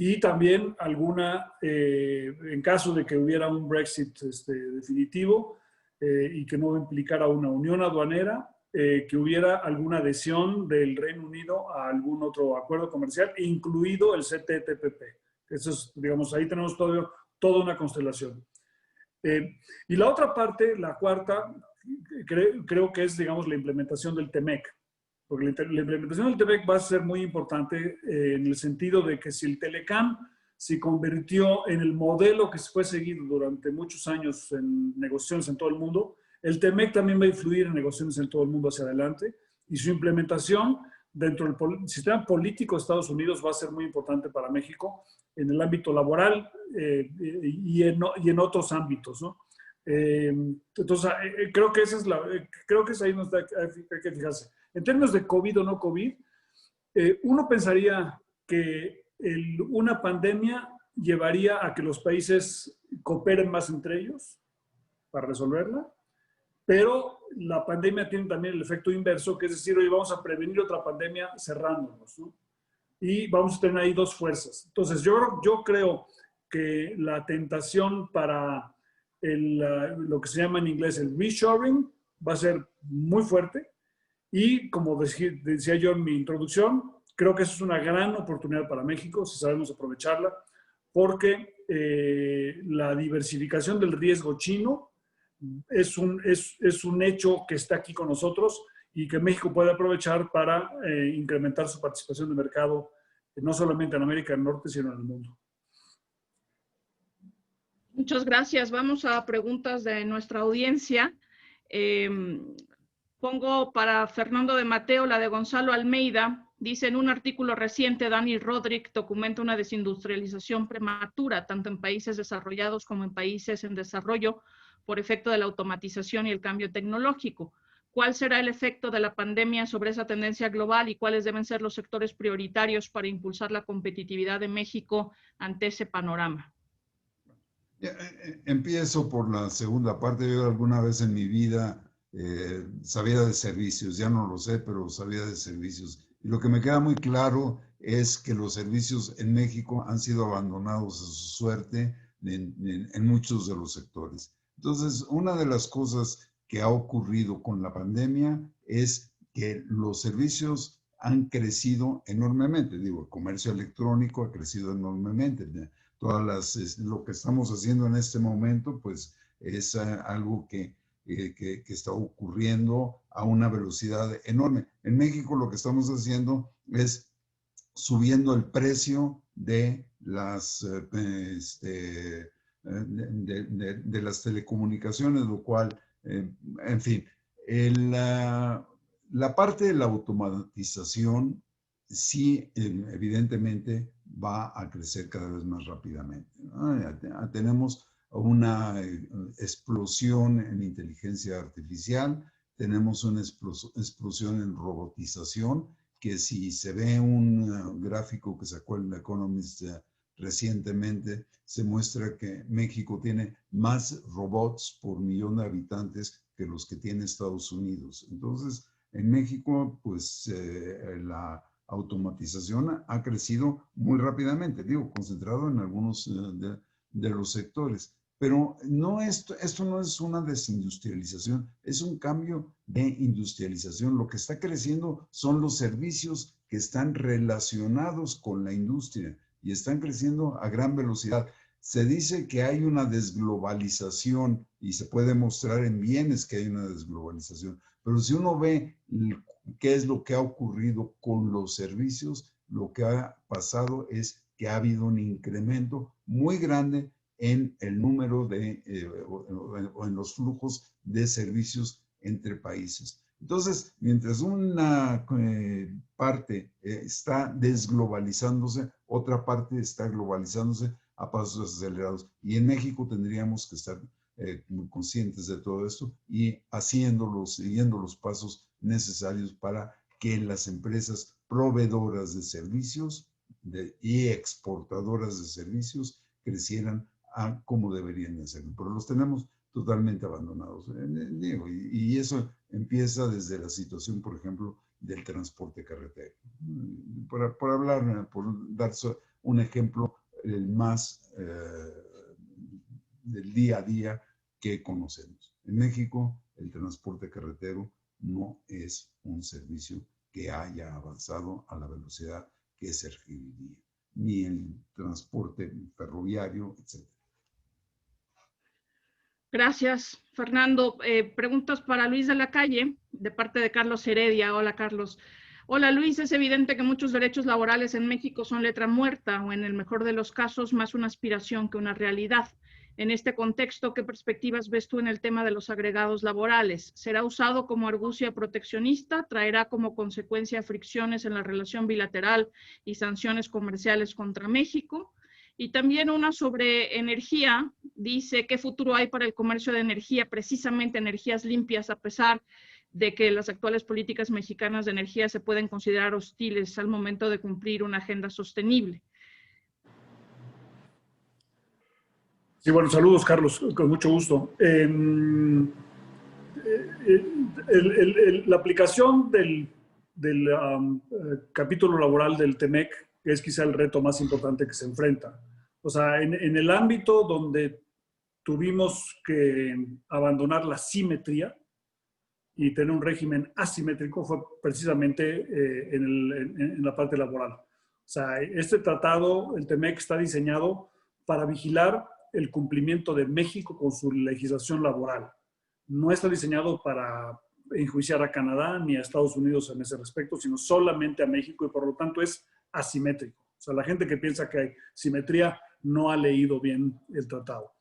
Y también alguna, en caso de que hubiera un Brexit definitivo y que no implicara una unión aduanera, que hubiera alguna adhesión del Reino Unido a algún otro acuerdo comercial, incluido el CTTPP. Eso es, digamos, ahí tenemos toda una constelación. Y la otra parte, la cuarta, creo que es, digamos, la implementación del TEMEC. Porque la implementación del TEMEC va a ser muy importante en el sentido de que si el Telecam se convirtió en el modelo que se fue seguido durante muchos años en negociaciones en todo el mundo, el TEMEC también va a influir en negociaciones en todo el mundo hacia adelante y su implementación dentro del sistema político de Estados Unidos va a ser muy importante para México en el ámbito laboral y en otros ámbitos, ¿no? Entonces, creo que es ahí donde hay que fijarse. En términos de COVID o no COVID, uno pensaría que una pandemia llevaría a que los países cooperen más entre ellos para resolverla, pero la pandemia tiene también el efecto inverso, que es decir, hoy vamos a prevenir otra pandemia cerrándonos, ¿no? Y vamos a tener ahí dos fuerzas. Entonces, yo creo que la tentación para lo que se llama en inglés el reshoring va a ser muy fuerte. Y como decía yo en mi introducción, creo que eso es una gran oportunidad para México, si sabemos aprovecharla, porque la diversificación del riesgo chino es un hecho que está aquí con nosotros y que México puede aprovechar para incrementar su participación de mercado, no solamente en América del Norte, sino en el mundo. Muchas gracias. Vamos a preguntas de nuestra audiencia. Pongo para Fernando de Mateo la de Gonzalo Almeida. Dice, en un artículo reciente, Dani Rodrik documenta una desindustrialización prematura, tanto en países desarrollados como en países en desarrollo, por efecto de la automatización y el cambio tecnológico. ¿Cuál será el efecto de la pandemia sobre esa tendencia global y cuáles deben ser los sectores prioritarios para impulsar la competitividad de México ante ese panorama? Empiezo por la segunda parte. Yo alguna vez en mi vida sabía de servicios, ya no lo sé, pero sabía de servicios. Y lo que me queda muy claro es que los servicios en México han sido abandonados a su suerte en muchos de los sectores. Entonces, una de las cosas que ha ocurrido con la pandemia es que los servicios han crecido enormemente. Digo, el comercio electrónico ha crecido enormemente. Lo que estamos haciendo en este momento, pues es algo que está ocurriendo a una velocidad enorme. En México lo que estamos haciendo es subiendo el precio de las telecomunicaciones, lo cual, en fin, la parte de la automatización sí, evidentemente, va a crecer cada vez más rápidamente, ¿no? Tenemos una explosión en inteligencia artificial, tenemos una explosión en robotización, que si se ve un gráfico que sacó el Economist recientemente, se muestra que México tiene más robots por millón de habitantes que los que tiene Estados Unidos. Entonces, en México, pues la automatización ha crecido muy rápidamente, digo, concentrado en algunos de los sectores. Pero esto no es una desindustrialización, es un cambio de industrialización. Lo que está creciendo son los servicios que están relacionados con la industria y están creciendo a gran velocidad. Se dice que hay una desglobalización y se puede mostrar en bienes que hay una desglobalización, pero si uno ve qué es lo que ha ocurrido con los servicios, lo que ha pasado es que ha habido un incremento muy grande en el número de, o en los flujos de servicios entre países. Entonces, mientras una parte está desglobalizándose, otra parte está globalizándose a pasos acelerados. Y en México tendríamos que estar muy conscientes de todo esto y siguiendo los pasos necesarios para que las empresas proveedoras de servicios y exportadoras de servicios crecieran como deberían de hacerlo. Pero los tenemos totalmente abandonados. Y eso empieza desde la situación, por ejemplo, del transporte carretero. Por dar un ejemplo el más del día a día que conocemos. En México, el transporte carretero no es un servicio que haya avanzado a la velocidad que se requeriría, ni el transporte ferroviario, etc. Gracias, Fernando. Preguntas para Luis de la Calle, de parte de Carlos Heredia. Hola, Carlos. Hola, Luis. Es evidente que muchos derechos laborales en México son letra muerta o, en el mejor de los casos, más una aspiración que una realidad. En este contexto, ¿qué perspectivas ves tú en el tema de los agregados laborales? ¿Será usado como argucia proteccionista? ¿Traerá como consecuencia fricciones en la relación bilateral y sanciones comerciales contra México? Y también una sobre energía. Dice, ¿qué futuro hay para el comercio de energía, precisamente energías limpias, a pesar de que las actuales políticas mexicanas de energía se pueden considerar hostiles al momento de cumplir una agenda sostenible? Sí, bueno, saludos, Carlos, con mucho gusto. La aplicación del capítulo laboral del TEMEC es quizá el reto más importante que se enfrenta. O sea, en el ámbito donde tuvimos que abandonar la simetría y tener un régimen asimétrico fue precisamente en la parte laboral. O sea, este tratado, el TEMEC, está diseñado para vigilar el cumplimiento de México con su legislación laboral. No está diseñado para enjuiciar a Canadá ni a Estados Unidos en ese respecto, sino solamente a México, y por lo tanto es asimétrico. O sea, la gente que piensa que hay simetría no ha leído bien el tratado.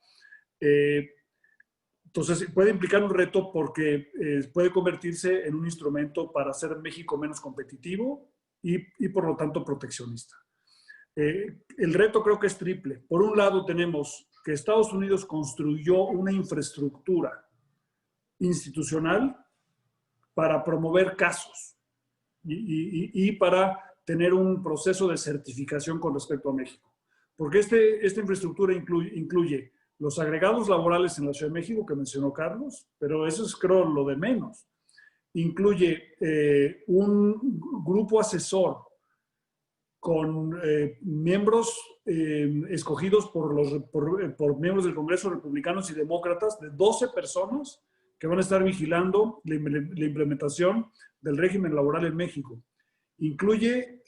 Entonces, puede implicar un reto porque puede convertirse en un instrumento para hacer México menos competitivo y por lo tanto proteccionista. El reto creo que es triple. Por un lado tenemos que Estados Unidos construyó una infraestructura institucional para promover casos y para tener un proceso de certificación con respecto a México. Porque esta infraestructura incluye los agregados laborales en la Ciudad de México, que mencionó Carlos, pero eso es, creo, lo de menos. Incluye un grupo asesor con miembros escogidos por miembros del Congreso, republicanos y demócratas, de 12 personas que van a estar vigilando la implementación del régimen laboral en México. Incluye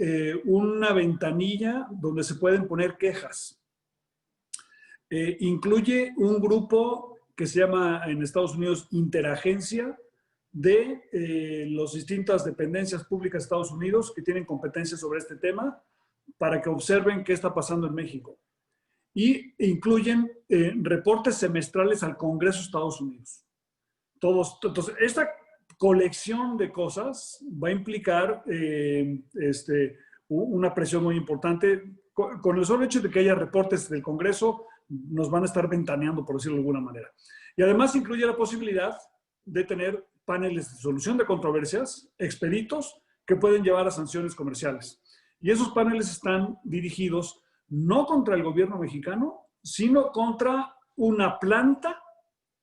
una ventanilla donde se pueden poner quejas. Incluye un grupo que se llama en Estados Unidos Interagencia de las distintas dependencias públicas de Estados Unidos que tienen competencia sobre este tema para que observen qué está pasando en México. Y incluyen reportes semestrales al Congreso de Estados Unidos. Entonces, esta colección de cosas va a implicar una presión muy importante. Con el solo hecho de que haya reportes del Congreso, nos van a estar ventaneando, por decirlo de alguna manera. Y además incluye la posibilidad de tener paneles de solución de controversias expeditos que pueden llevar a sanciones comerciales. Y esos paneles están dirigidos no contra el gobierno mexicano, sino contra una planta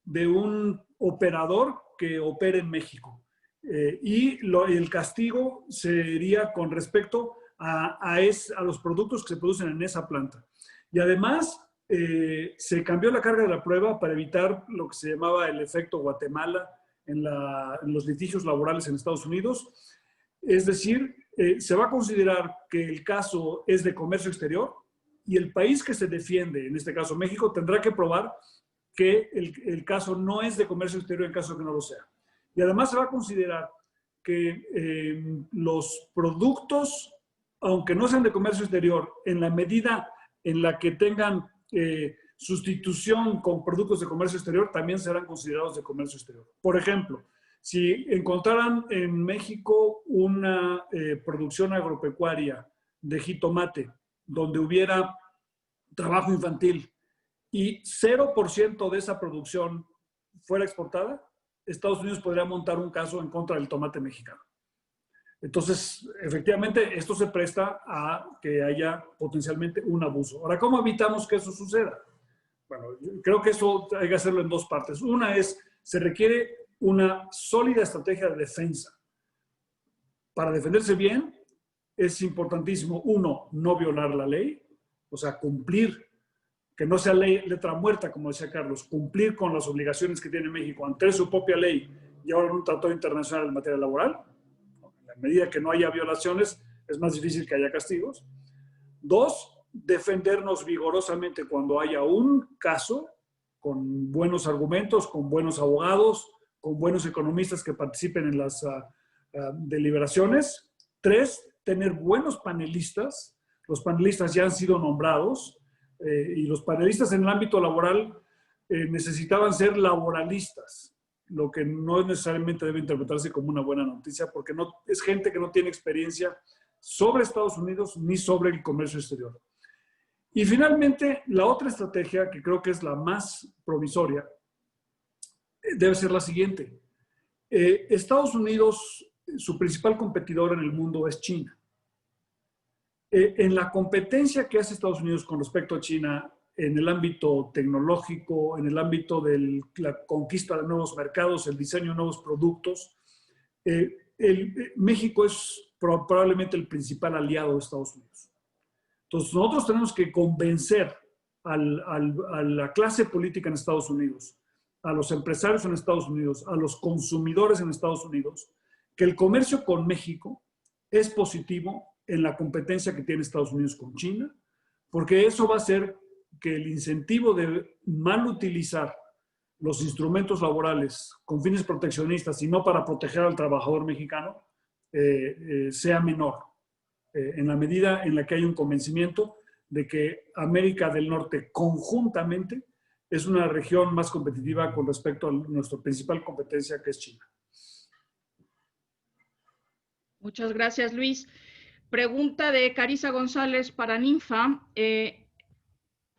de un operador que opera en México. El castigo sería con respecto a los productos que se producen en esa planta. Y además, se cambió la carga de la prueba para evitar lo que se llamaba el efecto Guatemala en los litigios laborales en Estados Unidos. Es decir, se va a considerar que el caso es de comercio exterior y el país que se defiende, en este caso México, tendrá que probar que el caso no es de comercio exterior en caso de que no lo sea. Y además se va a considerar que los productos aunque no sean de comercio exterior, en la medida en la que tengan sustitución con productos de comercio exterior, también serán considerados de comercio exterior. Por ejemplo, si encontraran en México una producción agropecuaria de jitomate, donde hubiera trabajo infantil y 0% de esa producción fuera exportada, Estados Unidos podría montar un caso en contra del tomate mexicano. Entonces, efectivamente, esto se presta a que haya potencialmente un abuso. Ahora, ¿cómo evitamos que eso suceda? Bueno, yo creo que eso hay que hacerlo en dos partes. Una es, se requiere una sólida estrategia de defensa. Para defenderse bien, es importantísimo, uno, no violar la ley, o sea, cumplir, que no sea ley, letra muerta, como decía Carlos, cumplir con las obligaciones que tiene México ante su propia ley y ahora en un tratado internacional en materia laboral. En la medida que no haya violaciones, es más difícil que haya castigos. Dos, defendernos vigorosamente cuando haya un caso, con buenos argumentos, con buenos abogados, con buenos economistas que participen en las deliberaciones. Tres, tener buenos panelistas. Los panelistas ya han sido nombrados y los panelistas en el ámbito laboral necesitaban ser laboralistas, lo que no necesariamente debe interpretarse como una buena noticia porque no, es gente que no tiene experiencia sobre Estados Unidos ni sobre el comercio exterior. Y finalmente, la otra estrategia, que creo que es la más provisoria, debe ser la siguiente. Estados Unidos, su principal competidor en el mundo es China. En la competencia que hace Estados Unidos con respecto a China en el ámbito tecnológico, en el ámbito de la conquista de nuevos mercados, el diseño de nuevos productos, México es probablemente el principal aliado de Estados Unidos. Entonces, nosotros tenemos que convencer a la clase política en Estados Unidos, a los empresarios en Estados Unidos, a los consumidores en Estados Unidos, que el comercio con México es positivo en la competencia que tiene Estados Unidos con China, porque eso va a hacer que el incentivo de mal utilizar los instrumentos laborales con fines proteccionistas y no para proteger al trabajador mexicano sea menor, en la medida en la que hay un convencimiento de que América del Norte conjuntamente es una región más competitiva con respecto a nuestra principal competencia, que es China. Muchas gracias, Luis. Pregunta de Carissa González para Ninfa.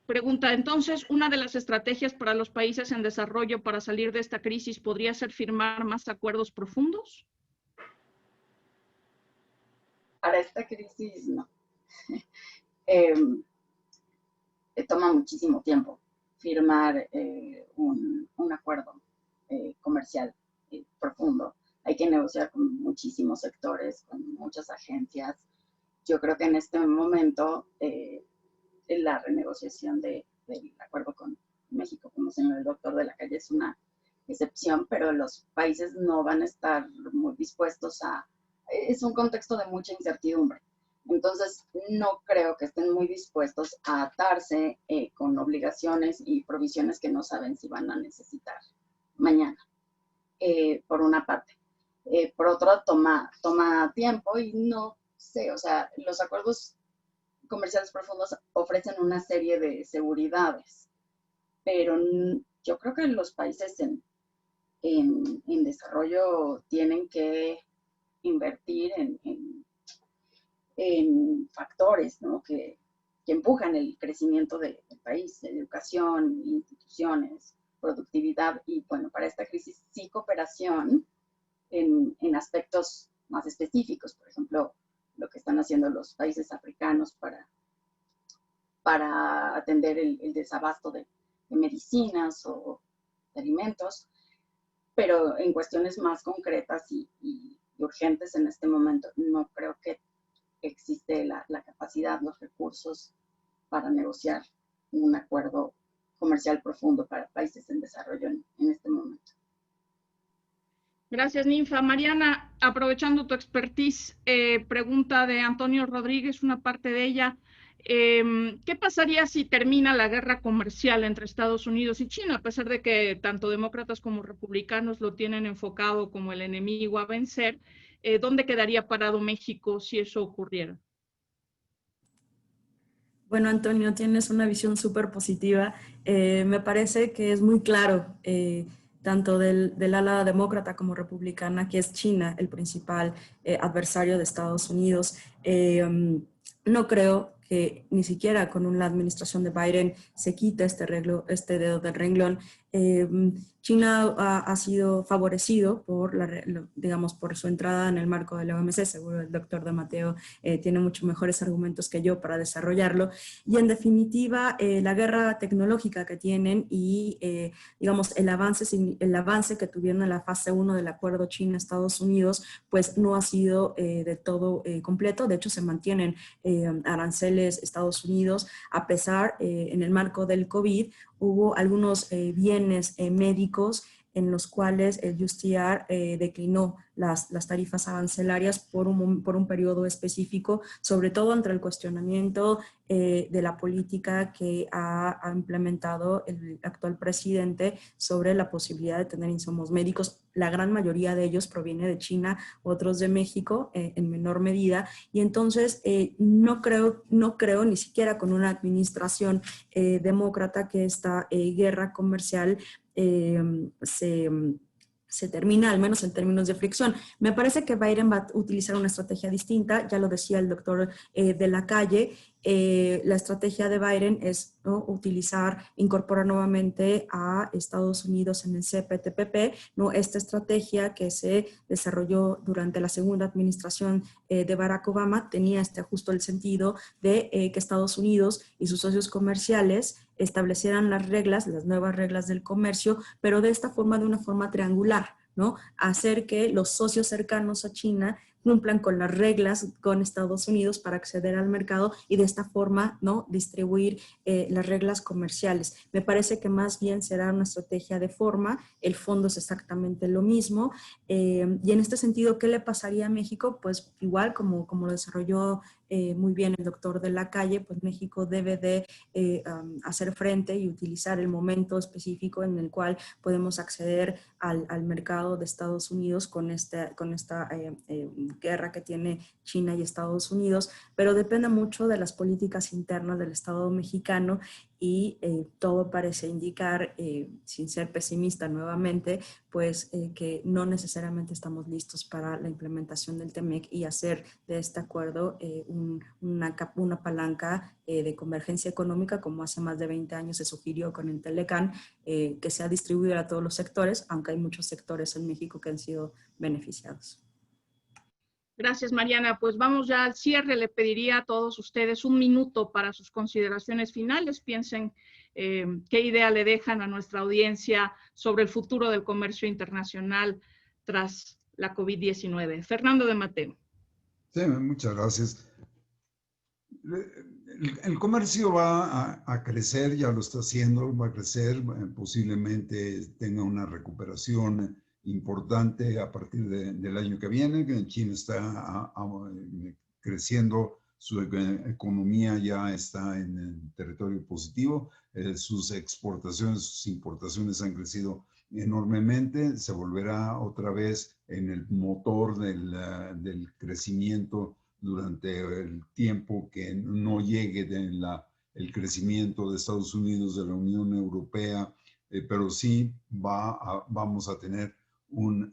Pregunta, entonces, ¿una de las estrategias para los países en desarrollo para salir de esta crisis podría ser firmar más acuerdos profundos? Para esta crisis, no. Toma muchísimo tiempo firmar un acuerdo comercial profundo. Hay que negociar con muchísimos sectores, con muchas agencias. Yo creo que en este momento la renegociación del acuerdo con México, como señaló el doctor de la Calle, es una excepción, pero los países no van a estar muy dispuestos a... Es un contexto de mucha incertidumbre. Entonces, no creo que estén muy dispuestos a atarse con obligaciones y provisiones que no saben si van a necesitar mañana, por una parte. Por otro, toma tiempo y no sé, o sea, los acuerdos comerciales profundos ofrecen una serie de seguridades, pero yo creo que los países en desarrollo tienen que invertir en factores, ¿no? que empujan el crecimiento del país, educación, instituciones, productividad y, bueno, para esta crisis sí cooperación en aspectos más específicos, por ejemplo, lo que están haciendo los países africanos para atender el desabasto de medicinas o de alimentos, pero en cuestiones más concretas y urgentes en este momento, no creo que existe la capacidad, los recursos para negociar un acuerdo comercial profundo para países en desarrollo en este momento. Gracias, Ninfa. Mariana, aprovechando tu expertise, pregunta de Antonio Rodríguez, una parte de ella. ¿Qué pasaría si termina la guerra comercial entre Estados Unidos y China, a pesar de que tanto demócratas como republicanos lo tienen enfocado como el enemigo a vencer? ¿Dónde quedaría parado México si eso ocurriera? Bueno, Antonio, tienes una visión súper positiva. Me parece que es muy claro, tanto del ala demócrata como republicana, que es China el principal adversario de Estados Unidos. No creo que ni siquiera con una administración de Biden se quite este dedo del renglón. Eh, China ha sido favorecido por, digamos, por su entrada en el marco de la OMC. Seguro el doctor de Mateo tiene muchos mejores argumentos que yo para desarrollarlo. Y en definitiva, la guerra tecnológica que tienen y, digamos, el avance que tuvieron en la fase 1 del acuerdo China-Estados Unidos, pues no ha sido de todo completo. De hecho, se mantienen aranceles Estados Unidos, a pesar, en el marco del COVID, hubo algunos bienes médicos en los cuales el USTR declinó las tarifas arancelarias por un periodo específico, sobre todo entre el cuestionamiento de la política que ha implementado el actual presidente sobre la posibilidad de tener insumos médicos. La gran mayoría de ellos proviene de China, otros de México en menor medida, y entonces no creo ni siquiera con una administración demócrata que esta guerra comercial se termina, al menos en términos de fricción. Me parece que Biden va a utilizar una estrategia distinta, ya lo decía el doctor de la Calle. La estrategia de Biden es, ¿no?, incorporar nuevamente a Estados Unidos en el CPTPP, ¿no? Esta estrategia que se desarrolló durante la segunda administración de Barack Obama tenía justo el sentido de que Estados Unidos y sus socios comerciales establecieran las nuevas reglas del comercio, pero de una forma triangular, ¿no? Hacer que los socios cercanos a China cumplan con las reglas con Estados Unidos para acceder al mercado y de esta forma, ¿no?, distribuir las reglas comerciales. Me parece que más bien será una estrategia de forma, el fondo es exactamente lo mismo, y en este sentido, ¿qué le pasaría a México? Pues igual como lo desarrolló muy bien el doctor de la Calle, pues México debe de hacer frente y utilizar el momento específico en el cual podemos acceder al mercado de Estados Unidos con esta guerra que tiene China y Estados Unidos, pero depende mucho de las políticas internas del Estado mexicano y todo parece indicar, sin ser pesimista nuevamente, pues que no necesariamente estamos listos para la implementación del TEMEC y hacer de este acuerdo una palanca de convergencia económica, como hace más de 20 años se sugirió con el Telecán, que sea distribuido a todos los sectores, aunque hay muchos sectores en México que han sido beneficiados. Gracias, Mariana. Pues vamos ya al cierre. Le pediría a todos ustedes un minuto para sus consideraciones finales. Piensen qué idea le dejan a nuestra audiencia sobre el futuro del comercio internacional tras la COVID-19. Fernando de Mateo. Sí, muchas gracias. El comercio va a crecer, ya lo está haciendo, va a crecer, posiblemente tenga una recuperación importante a partir del año que viene, que China está creciendo, su economía ya está en el territorio positivo, sus exportaciones, sus importaciones han crecido enormemente, se volverá otra vez en el motor del crecimiento durante el tiempo que no llegue el crecimiento de Estados Unidos, de la Unión Europea, pero sí vamos a tener un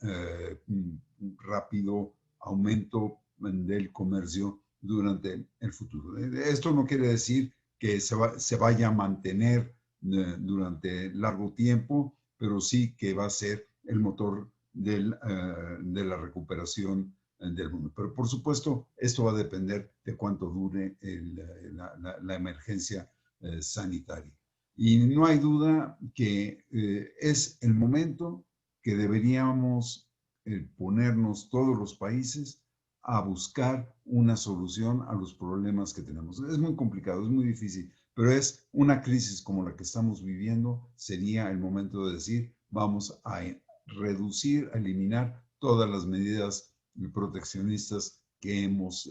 rápido aumento del comercio durante el futuro. Esto no quiere decir que se vaya a mantener durante largo tiempo, pero sí que va a ser el motor de la recuperación del mundo. Pero por supuesto, esto va a depender de cuánto dure la emergencia sanitaria. Y no hay duda que es el momento que deberíamos ponernos todos los países a buscar una solución a los problemas que tenemos. Es muy complicado, es muy difícil, pero es una crisis como la que estamos viviendo, sería el momento de decir, vamos a reducir, a eliminar todas las medidas proteccionistas que hemos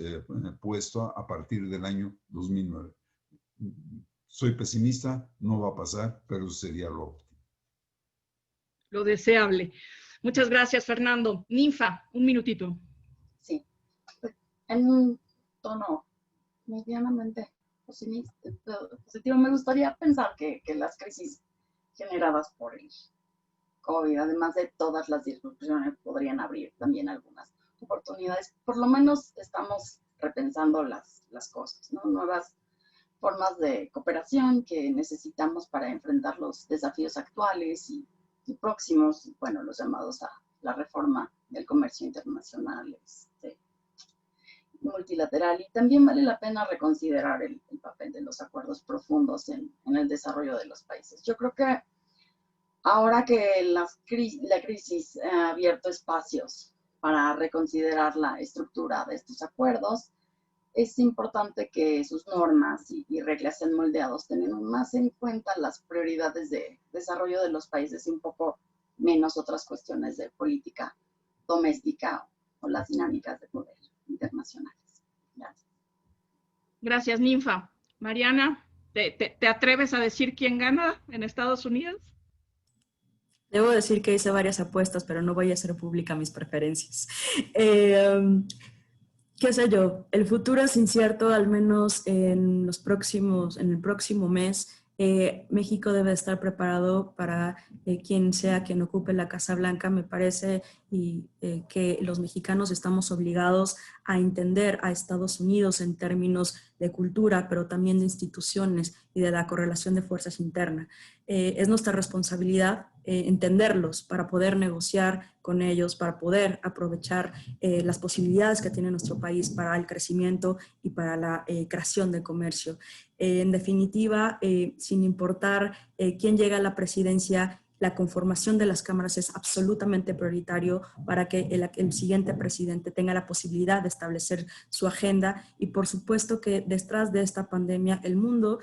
puesto a partir del año 2009. Soy pesimista, no va a pasar, pero sería lo óptimo. Lo deseable. Muchas gracias, Fernando. Ninfa, un minutito. Sí, en un tono medianamente positivo. Me gustaría pensar que las crisis generadas por el COVID, además de todas las disrupciones, podrían abrir también algunas oportunidades. Por lo menos estamos repensando las cosas, ¿no? Nuevas formas de cooperación que necesitamos para enfrentar los desafíos actuales y próximos, bueno, los llamados a la reforma del comercio internacional, multilateral. Y también vale la pena reconsiderar el papel de los acuerdos profundos en el desarrollo de los países. Yo creo que ahora que la crisis ha abierto espacios para reconsiderar la estructura de estos acuerdos, es importante que sus normas y reglas sean moldeados, teniendo más en cuenta las prioridades de desarrollo de los países y un poco menos otras cuestiones de política doméstica o las dinámicas de poder internacionales. Gracias. Gracias, Ninfa. Mariana, ¿te atreves a decir quién gana en Estados Unidos? Debo decir que hice varias apuestas, pero no voy a hacer pública mis preferencias. Qué sé yo, el futuro es incierto, al menos en el próximo mes. México debe estar preparado para quien sea quien ocupe la Casa Blanca, me parece, y que los mexicanos estamos obligados a entender a Estados Unidos en términos de cultura, pero también de instituciones y de la correlación de fuerzas interna. Es nuestra responsabilidad entenderlos para poder negociar con ellos, para poder aprovechar las posibilidades que tiene nuestro país para el crecimiento y para la creación de comercio. En definitiva, sin importar quién llega a la presidencia, la conformación de las cámaras es absolutamente prioritario para que el siguiente presidente tenga la posibilidad de establecer su agenda, y por supuesto que detrás de esta pandemia el mundo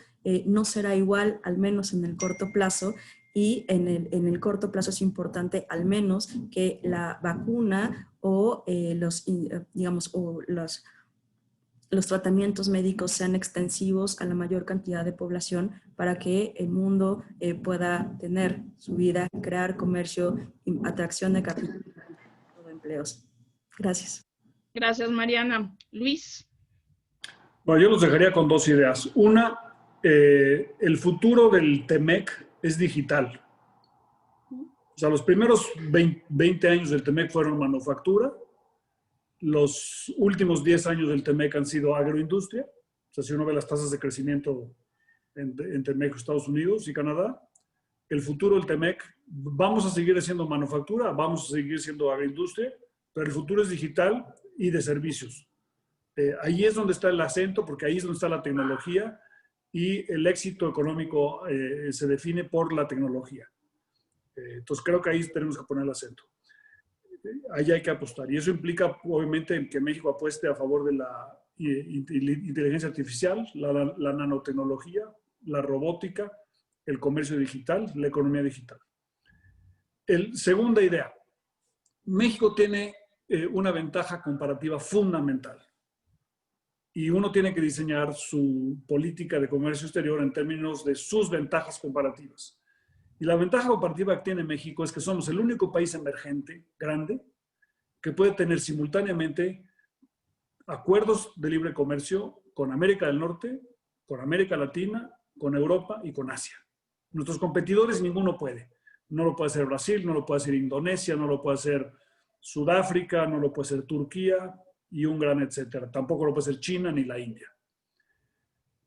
no será igual, al menos en el corto plazo, y en el corto plazo es importante al menos que la vacuna o los tratamientos médicos sean extensivos a la mayor cantidad de población para que el mundo pueda tener su vida, crear comercio, atracción de capital de empleos. Gracias. Gracias, Mariana. Luis. Bueno, yo los dejaría con dos ideas. Una, el futuro del TEMEC es digital. O sea, los primeros 20 años del TEMEC fueron manufactura. Los últimos 10 años del TEMEC han sido agroindustria. O sea, si uno ve las tasas de crecimiento entre México, Estados Unidos y Canadá, el futuro del TEMEC, vamos a seguir haciendo manufactura, vamos a seguir siendo agroindustria, pero el futuro es digital y de servicios. Ahí es donde está el acento, porque ahí es donde está la tecnología, y el éxito económico se define por la tecnología. Entonces creo que ahí tenemos que poner el acento. Ahí hay que apostar. Y eso implica, obviamente, que México apueste a favor de la inteligencia artificial, la nanotecnología, la robótica, el comercio digital, la economía digital. Segunda idea. México tiene una ventaja comparativa fundamental. Y uno tiene que diseñar su política de comercio exterior en términos de sus ventajas comparativas. Y la ventaja comparativa que tiene México es que somos el único país emergente, grande, que puede tener simultáneamente acuerdos de libre comercio con América del Norte, con América Latina, con Europa y con Asia. Nuestros competidores ninguno puede. No lo puede hacer Brasil, no lo puede hacer Indonesia, no lo puede hacer Sudáfrica, no lo puede hacer Turquía y un gran etcétera. Tampoco lo puede hacer China ni la India.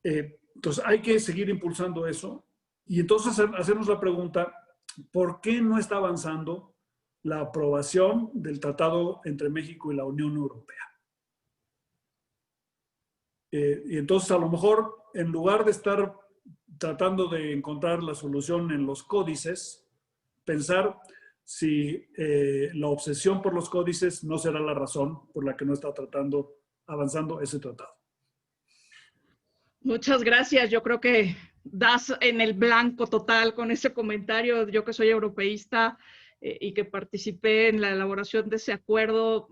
Entonces hay que seguir impulsando eso. Y entonces hacernos la pregunta, ¿por qué no está avanzando la aprobación del tratado entre México y la Unión Europea? Y entonces a lo mejor, en lugar de estar tratando de encontrar la solución en los códices, pensar si la obsesión por los códices no será la razón por la que no está avanzando ese tratado. Muchas gracias. Yo creo que das en el blanco total con ese comentario. Yo que soy europeísta y que participé en la elaboración de ese acuerdo,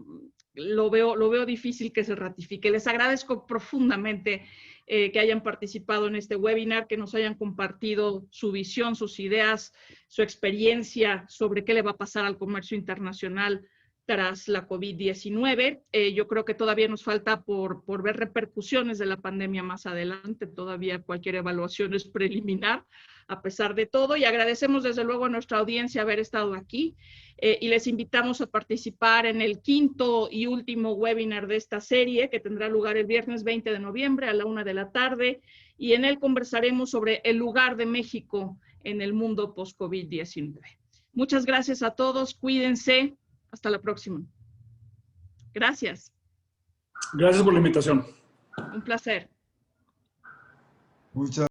lo veo difícil que se ratifique. Les agradezco profundamente que hayan participado en este webinar, que nos hayan compartido su visión, sus ideas, su experiencia sobre qué le va a pasar al comercio internacional tras la COVID-19. Yo creo que todavía nos falta por ver repercusiones de la pandemia más adelante. Todavía cualquier evaluación es preliminar, a pesar de todo. Y agradecemos desde luego a nuestra audiencia haber estado aquí. Y les invitamos a participar en el quinto y último webinar de esta serie, que tendrá lugar el viernes 20 de noviembre a la 1 de la tarde. Y en él conversaremos sobre el lugar de México en el mundo post-COVID-19. Muchas gracias a todos. Cuídense. Hasta la próxima. Gracias. Gracias por la invitación. Un placer. Muchas